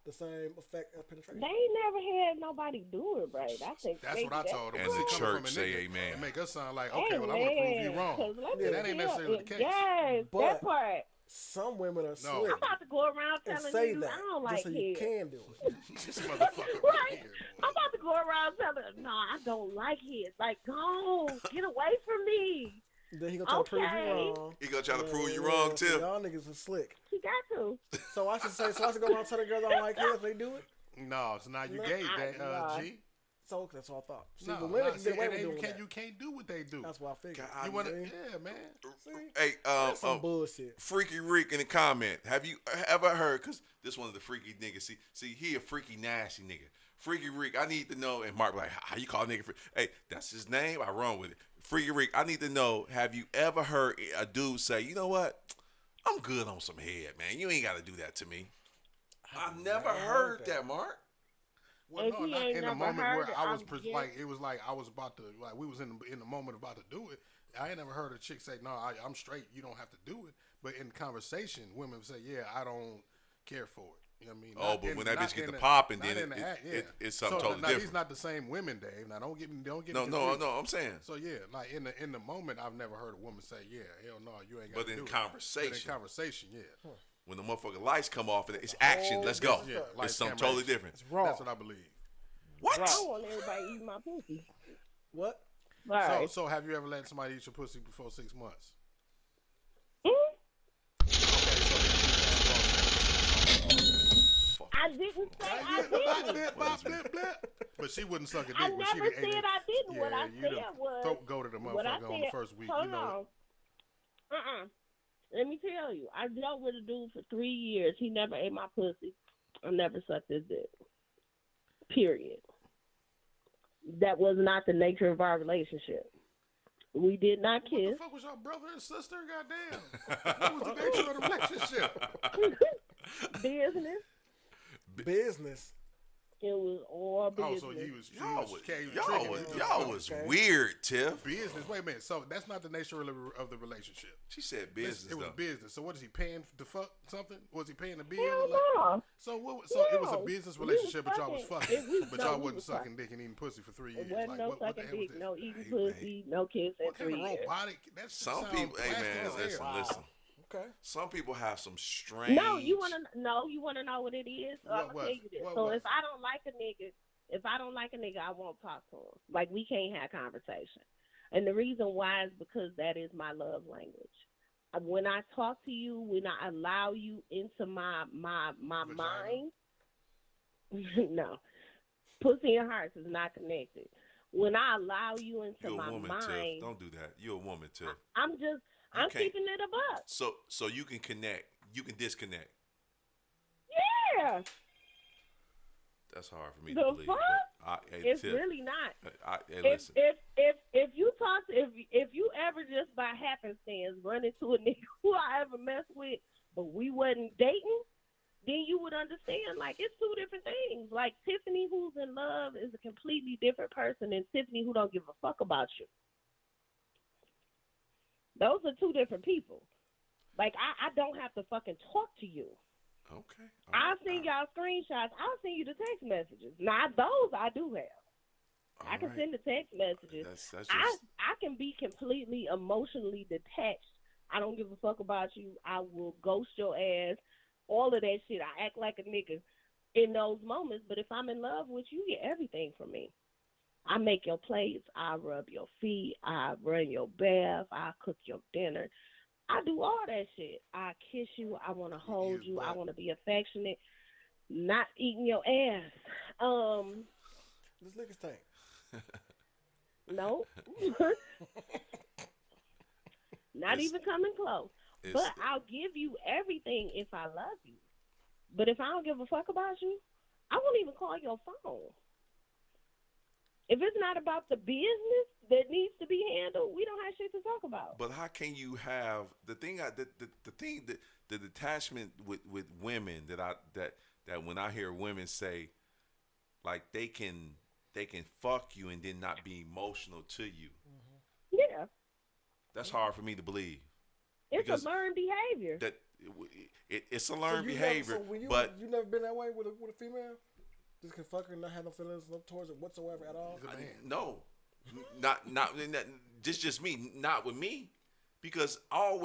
the same effect of penetration. They ain't never had nobody do it right. I think That's maybe what I told them. And See, the coming from a church say nigga, amen. It make us sound like, okay, well, I'm going to prove you wrong. 'cause let me And that ain't tell necessarily you, the case. Yes, But- that part. Some women are No. slick I'm about to go around and telling say niggas that I don't just like so you head. can do it. This motherfucker Right. right here. I'm about to go around telling, no, I don't like it. Like, go, get away from me. Then he gonna try to prove Okay. you wrong. He gonna try to prove you Yeah, wrong, so Tiff. y'all niggas are slick. He got to. So I should go around telling girls I don't like heads. They do it. No, so now you No, gay, I- G. So that's what I thought. See, No, the women can see, get away and with then doing that. you can't do what they do. That's what I figured. God, You want to, See? yeah, man. See? Hey, That's some bullshit. Freaky Rick in the comment. Have you ever heard? Cause this one of the freaky niggas. See, he a freaky nasty nigga. Freaky Rick, I need to know. And Mark like, how you call a nigga? Hey, that's his name. I run with it. Freaky Rick, I need to know. Have you ever heard a dude say, you know what? I'm good on some head, man. You ain't got to do that to me. I never heard that, Mark. Well, If no, he not ain't in the never moment heard where it, I was I'm like, it was like I was about to, like we was in the moment about to do it. I ain't never heard a chick say, no, I'm straight. You don't have to do it. But in conversation, women say, yeah, I don't care for it. You know what I mean? Oh, Not but in- when that not bitch get in the the- popping, not then in the act, yeah. it's something So, totally now, different. These not the same women, Dave. Now don't get me No, confused. I'm saying. So yeah, like in the moment, I've never heard a woman say, "Yeah, hell no, you ain't got But to in do it." conversation. But in conversation, yeah, When the motherfucking lights come off and it's action, let's go. yeah, It's lights, something camera, totally action. different. Raw. That's what I believe. What? I don't want everybody eating my pussy. What? All right. So have you ever let somebody eat your pussy before 6 months? I didn't say I didn't. But she wouldn't suck a dick. I when she never ate said it. I didn't. Yeah, What I you said done was go to the what I motherfucker on the said- first week. Hold You know, on. Let me tell you, I dealt with a dude for 3 years. He never ate my pussy. I never sucked his dick. Period. That was not the nature of our relationship. We did not what kiss. the fuck was your brother and sister? Goddamn. What was the nature of the relationship? Business. Business. It was all Oh, business. so you was Y'all was Okay. weird, Tiff. business. Wait a minute. So that's not the nature of the relationship. She said business It was though. business. So what is he paying to fuck something? Was he paying the bill? Hell Like- no. So it was a No. business We was relationship, but y'all was fucking. fucking, but No, y'all we wasn't was sucking fucking. dick and eating pussy for 3 It years. wasn't Like no what the sucking hell was dick, this? no eating Hey, pussy, no kiss in What kind 3 of years. robotic? That Some sounds people, hey plastic man, as listen, hell. listen. Okay. Some people have some strange. No, you wanna know what it is? So I'm gonna tell you this. So if I don't like a nigga, I won't talk to him. Like we can't have conversation. And the reason why is because that is my love language. When I talk to you, when I allow you into my mind, no, pussy and hearts is not connected. When I allow you into You're a my woman, Tiff. mind, Don't do that. You're a woman, Tiff. I'm keeping it a buck. So you can connect. You can disconnect. Yeah. That's hard for me The to believe. fuck? It's Tiff, really not. hey, If listen. if you talk to, if you ever just by happenstance run into a nigga who I ever messed with, but we wasn't dating, then you would understand. Like it's two different things. Like Tiffany, who's in love, is a completely different person than Tiffany, who don't give a fuck about you. Those are two different people. Like I don't have to fucking talk to you. Okay. I've seen y'all screenshots. I'll send you the text messages. Now those I do have. I can send the text messages. That's just... I can be completely emotionally detached. I don't give a fuck about you. I will ghost your ass. All of that shit. I act like a nigga in those moments. But if I'm in love with you, you get everything from me. I make your plates. I rub your feet. I run your bath. I cook your dinner. I do all that shit. I kiss you. I want to hold you. I want to be affectionate. Not eating your ass. This nigga's tank. No. Not even coming close. But I'll give you everything if I love you. But if I don't give a fuck about you, I won't even call your phone. If it's not about the business that needs to be handled, we don't have shit to talk about. But how can you have the thing? The detachment with women that when I hear women say, like they can fuck you and then not be emotional to you. Yeah, that's hard for me to believe. It's a learned behavior. It's a learned behavior. But you never been that way with a female? Just can fuck her and not have no feelings towards it whatsoever at all? No, not just me. Not with me, because I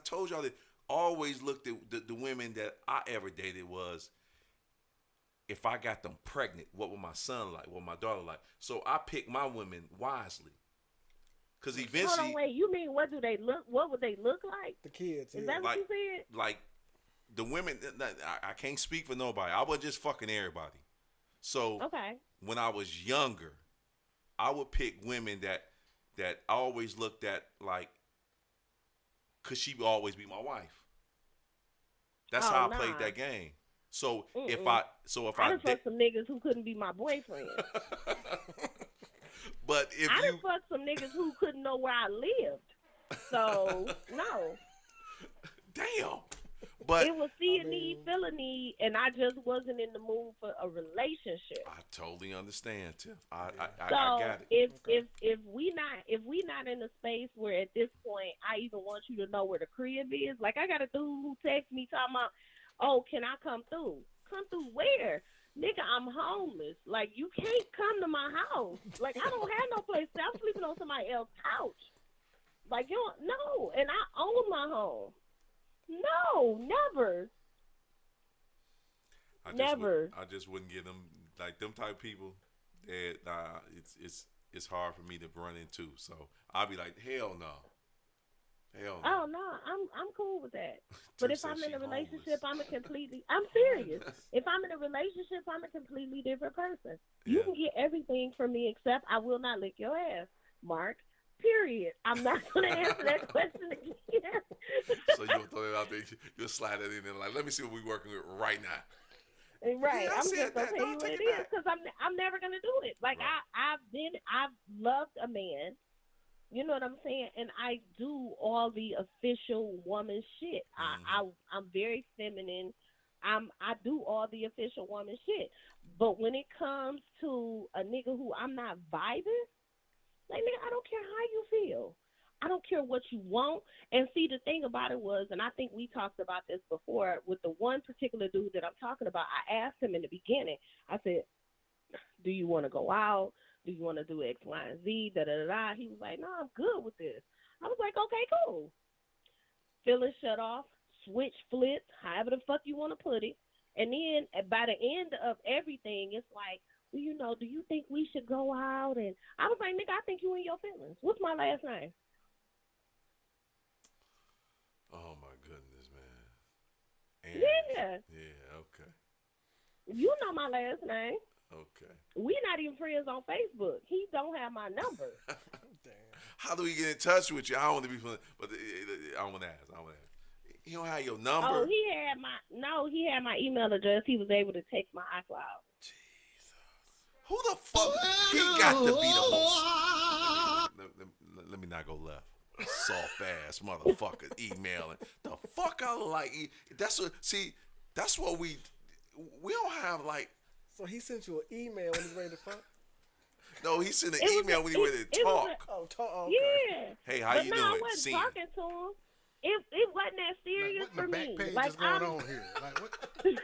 told y'all that I always looked at the women that I ever dated was, if I got them pregnant, what would my son like? What would my daughter like? So I picked my women wisely. Because eventually, hold on, wait. You mean what do they look? What would they look like? The kids. Is that what you said? Like the women. I can't speak for nobody. I was just fucking everybody. So when I was younger, I would pick women that I always looked at like, cause she would always be my wife. That's how I played that game. So if I done fucked some niggas who couldn't be my boyfriend. But if I done fucked some niggas who couldn't know where I lived. So no. Damn. But it was see a need, feel a need, and I just wasn't in the mood for a relationship. I totally understand, Tiff. I got it. If we not in a space where at this point I even want you to know where the crib is, like I got a dude who texts me talking about, oh, can I come through? Come through where? Nigga, I'm homeless. Like, you can't come to my house. Like, I don't have no place. I'm sleeping on somebody else's couch. Like, you don't, no. And I own my home. No, never. I just wouldn't get them, like, them type of people. It's hard for me to run into. So, I'll be like, hell no. Hell no. Oh no, I'm cool with that. But if I'm in a relationship, I'm serious. If I'm in a relationship, I'm a completely different person. You can get everything from me except I will not lick your ass, Mark. Period. I'm not gonna answer that question again. So you'll throw it out there, you'll slide it in there like, let me see what we're working with right now. Right. I'm just gonna tell you what it is because I'm never gonna do it. Like I've loved a man. You know what I'm saying? And I do all the official woman shit. I'm very feminine. I do all the official woman shit. But when it comes to a nigga who I'm not vibing, like, nigga, I don't care how you feel. I don't care what you want. And see, the thing about it was, and I think we talked about this before, with the one particular dude that I'm talking about, I asked him in the beginning, I said, do you want to go out? Do you want to do X, Y, and Z? Da, da, da, da. He was like, no, I'm good with this. I was like, okay, cool. feeling shut off, switch, flip, however the fuck you want to put it. And then by the end of everything, it's like, well, you know, do you think we should go out? And I was like, nigga, I think you in your feelings. What's my last name? Oh my goodness, man. And, Yeah. Yeah. Okay. You know my last name. Okay. We not even friends on Facebook. He don't have my number. Damn. How do we get in touch with you? I don't want to be, but I don't want to ask. I don't want to ask. He don't have your number. Oh, he had my email address. He was able to text my iCloud. Jesus. Who the fuck? He got to be the most. Let me not go left. Soft ass motherfucker emailing. The fuck I like. That's what. See, that's what we don't have like. So he sent you an email when he's ready to fuck? No, he sent an email when he ready to talk. Okay. Yeah. Hey, how but you no, doing? I wasn't talking to him. It wasn't that serious What in for the back me. page Like, is going on here? Like what? Shoot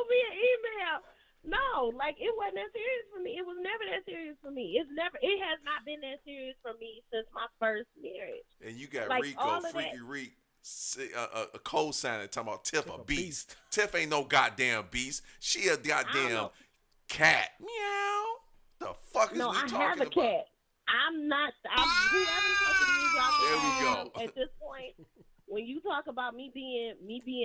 me an email. No, like it wasn't that serious for me. It was never that serious for me. It has not been that serious for me since my first marriage. And you got Like, Rico, Freaky Reek, a co-signer talking about Tiff a beast. beast. Tiff ain't no goddamn beast. She a goddamn cat. Meow. The fuck is No, we I talking have a about? cat. I'm whoever fucking news y'all There we can go. have at this point. When you talk about me being,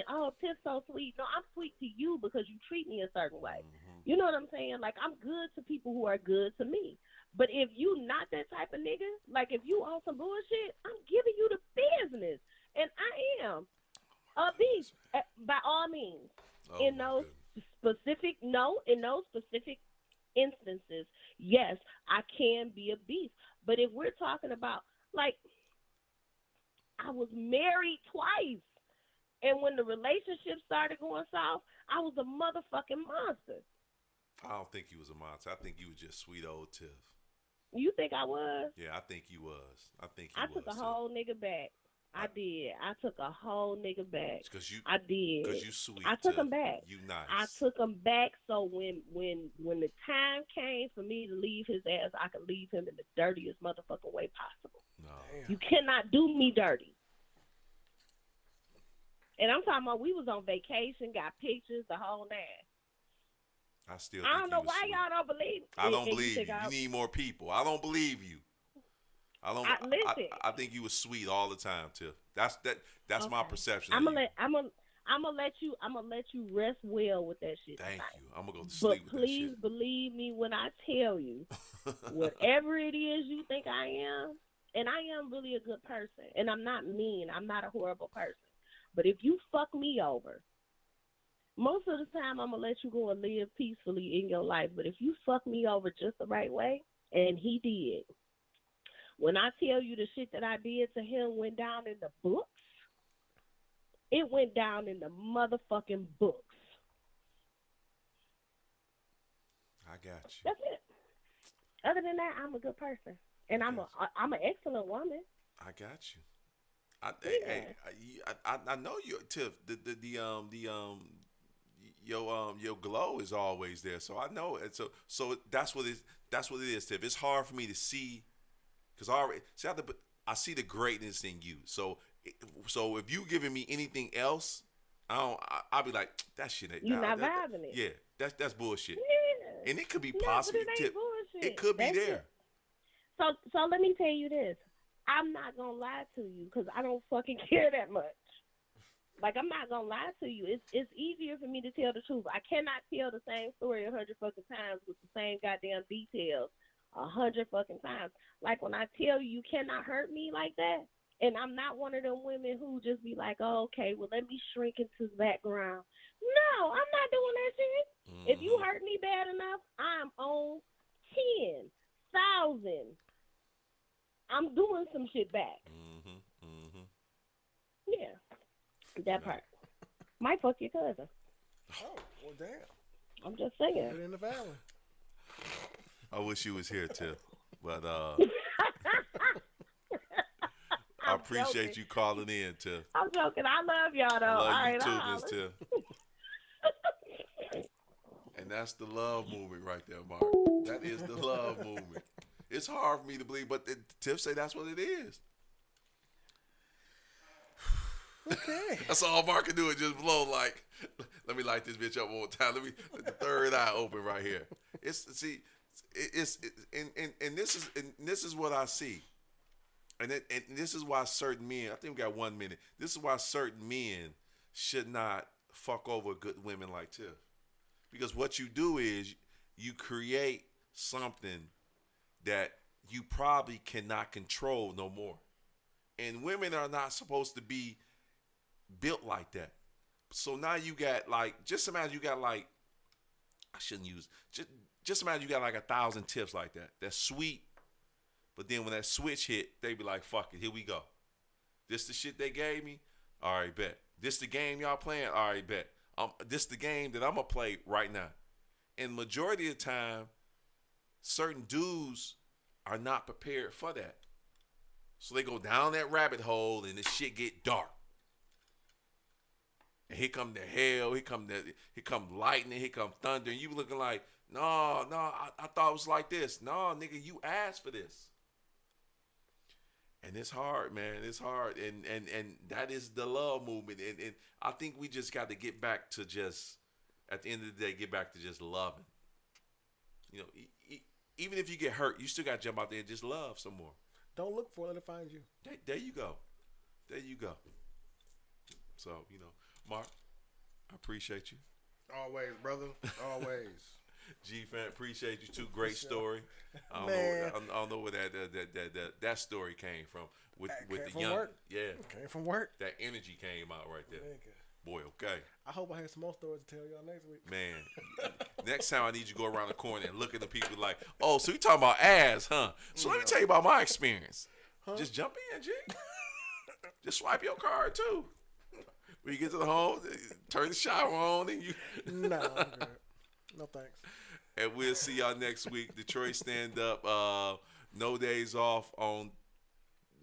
oh, Tiff's so sweet. No, I'm sweet to you because you treat me a certain way. Mm-hmm. You know what I'm saying? Like, I'm good to people who are good to me. But if you not that type of nigga, like if you on some bullshit, I'm giving you the business. And I am a beast by all means. Oh, in my those goodness. in those specific instances, yes, I can be a beast. But if we're talking about, like, I was married twice. And when the relationship started going south, I was a motherfucking monster. I don't think you was a monster. I think you was just sweet old Tiff. You think I was? Yeah, I think you was. I took a whole nigga back. I did. I took a whole nigga back. I did. Because you sweet. I took him back. You nice. I took him back so when the time came for me to leave his ass, I could leave him in the dirtiest motherfucking way possible. No. You cannot do me dirty. And I'm talking about we was on vacation, got pictures, the whole nine. I don't know why sweet. y'all don't believe me. I don't believe you. You need more people. I don't believe you. Listen. I think you was sweet all the time, Tiff. That's Okay. my perception. I'm gonna let you rest well with that shit. Thank tonight. you. I'm gonna go to sleep with But that please shit. believe me when I tell you, whatever it is you think I am, and I am really a good person, and I'm not mean. I'm not a horrible person. But if you fuck me over, most of the time I'm gonna let you go and live peacefully in your life. But if you fuck me over just the right way, and he did, when I tell you the shit that I did to him went down in the books, it went down in the motherfucking books. I got you. That's it. Other than that, I'm a good person, and I'm an excellent woman. I got you. I know you, Tiff. Your glow is always there, so I know it. So that's what it is, Tiff. It's hard for me to see, because I see the greatness in you. So if you giving me anything else, I'll be like, that shit ain't. You're not vibing it. Yeah, that's bullshit. Yeah. And it could be No, possibly, but it ain't bullshit. it could be there. So let me tell you this. I'm not gonna lie to you because I don't fucking care that much. Like, I'm not gonna lie to you. It's easier for me to tell the truth. I cannot tell the same story 100 fucking times with the same goddamn details 100 fucking times. Like, when I tell you cannot hurt me like that, and I'm not one of them women who just be like, oh, okay, well, let me shrink into the background. No, I'm not doing that shit. Mm-hmm. If you hurt me bad enough, I'm on 10,000. I'm doing some shit back. Mm-hmm. Mm-hmm. Yeah, that part. Might fuck your cousin. Oh, well, damn. I'm just saying. Put it in the valley. I wish you was here, Tiff. But I appreciate you calling in, Tiff. I'm joking. I love y'all, though. I love you All too, Miss Tiff. And that's the love movement right there, Mark. That is the love movement. It's hard for me to believe, but Tiff say that's what it is. Okay. That's all Mark can do is just blow like, let me light this bitch up one time. Let the third eye open right here. And this is what I see. And this is why certain men, I think we got 1 minute. This is why certain men should not fuck over good women like Tiff. Because what you do is you create something that you probably cannot control no more. And women are not supposed to be built like that. So now you got like, just imagine you got like, I shouldn't use, just imagine you got like 1,000 tips like that. That's sweet. But then when that switch hit, they be like, fuck it, here we go. This the shit they gave me? All right, bet. This the game y'all playing? All right, bet. This the game that I'm going to play right now. And majority of the time, certain dudes are not prepared for that. So they go down that rabbit hole and this shit get dark. And here come the hell, here come lightning, here come thunder. And you looking like, no, I thought it was like this. No, nigga, you asked for this. And it's hard, man. It's hard. And that is the love movement. And I think we just got to get back to just, at the end of the day, get back to just loving. You know, even if you get hurt, you still got to jump out there and just love some more. Don't look for it, let it find you. There you go. There you go. So, you know, Mark, I appreciate you. Always, brother. Always. G-Fan, appreciate you too. Great story. I don't know where that story came from with the young. Work. Yeah. Came from work. That energy came out right there. Nigga. Boy, okay. I hope I have some more stories to tell y'all next week. Man, next time I need you to go around the corner and look at the people like, oh, so you talking about ass, huh? So let me tell you about my experience. Huh? Just jump in, G. Just swipe your card too. When you get to the home, turn the shower on and you. No, I'm good. No thanks. And we'll see y'all next week. Detroit stand up. No days off in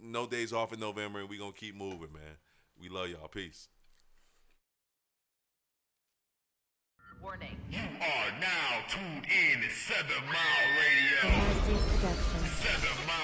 November, and we gonna keep moving, man. We love y'all. Peace. Warning. You are now tuned in to 7 Mile Radio. 7 Mile.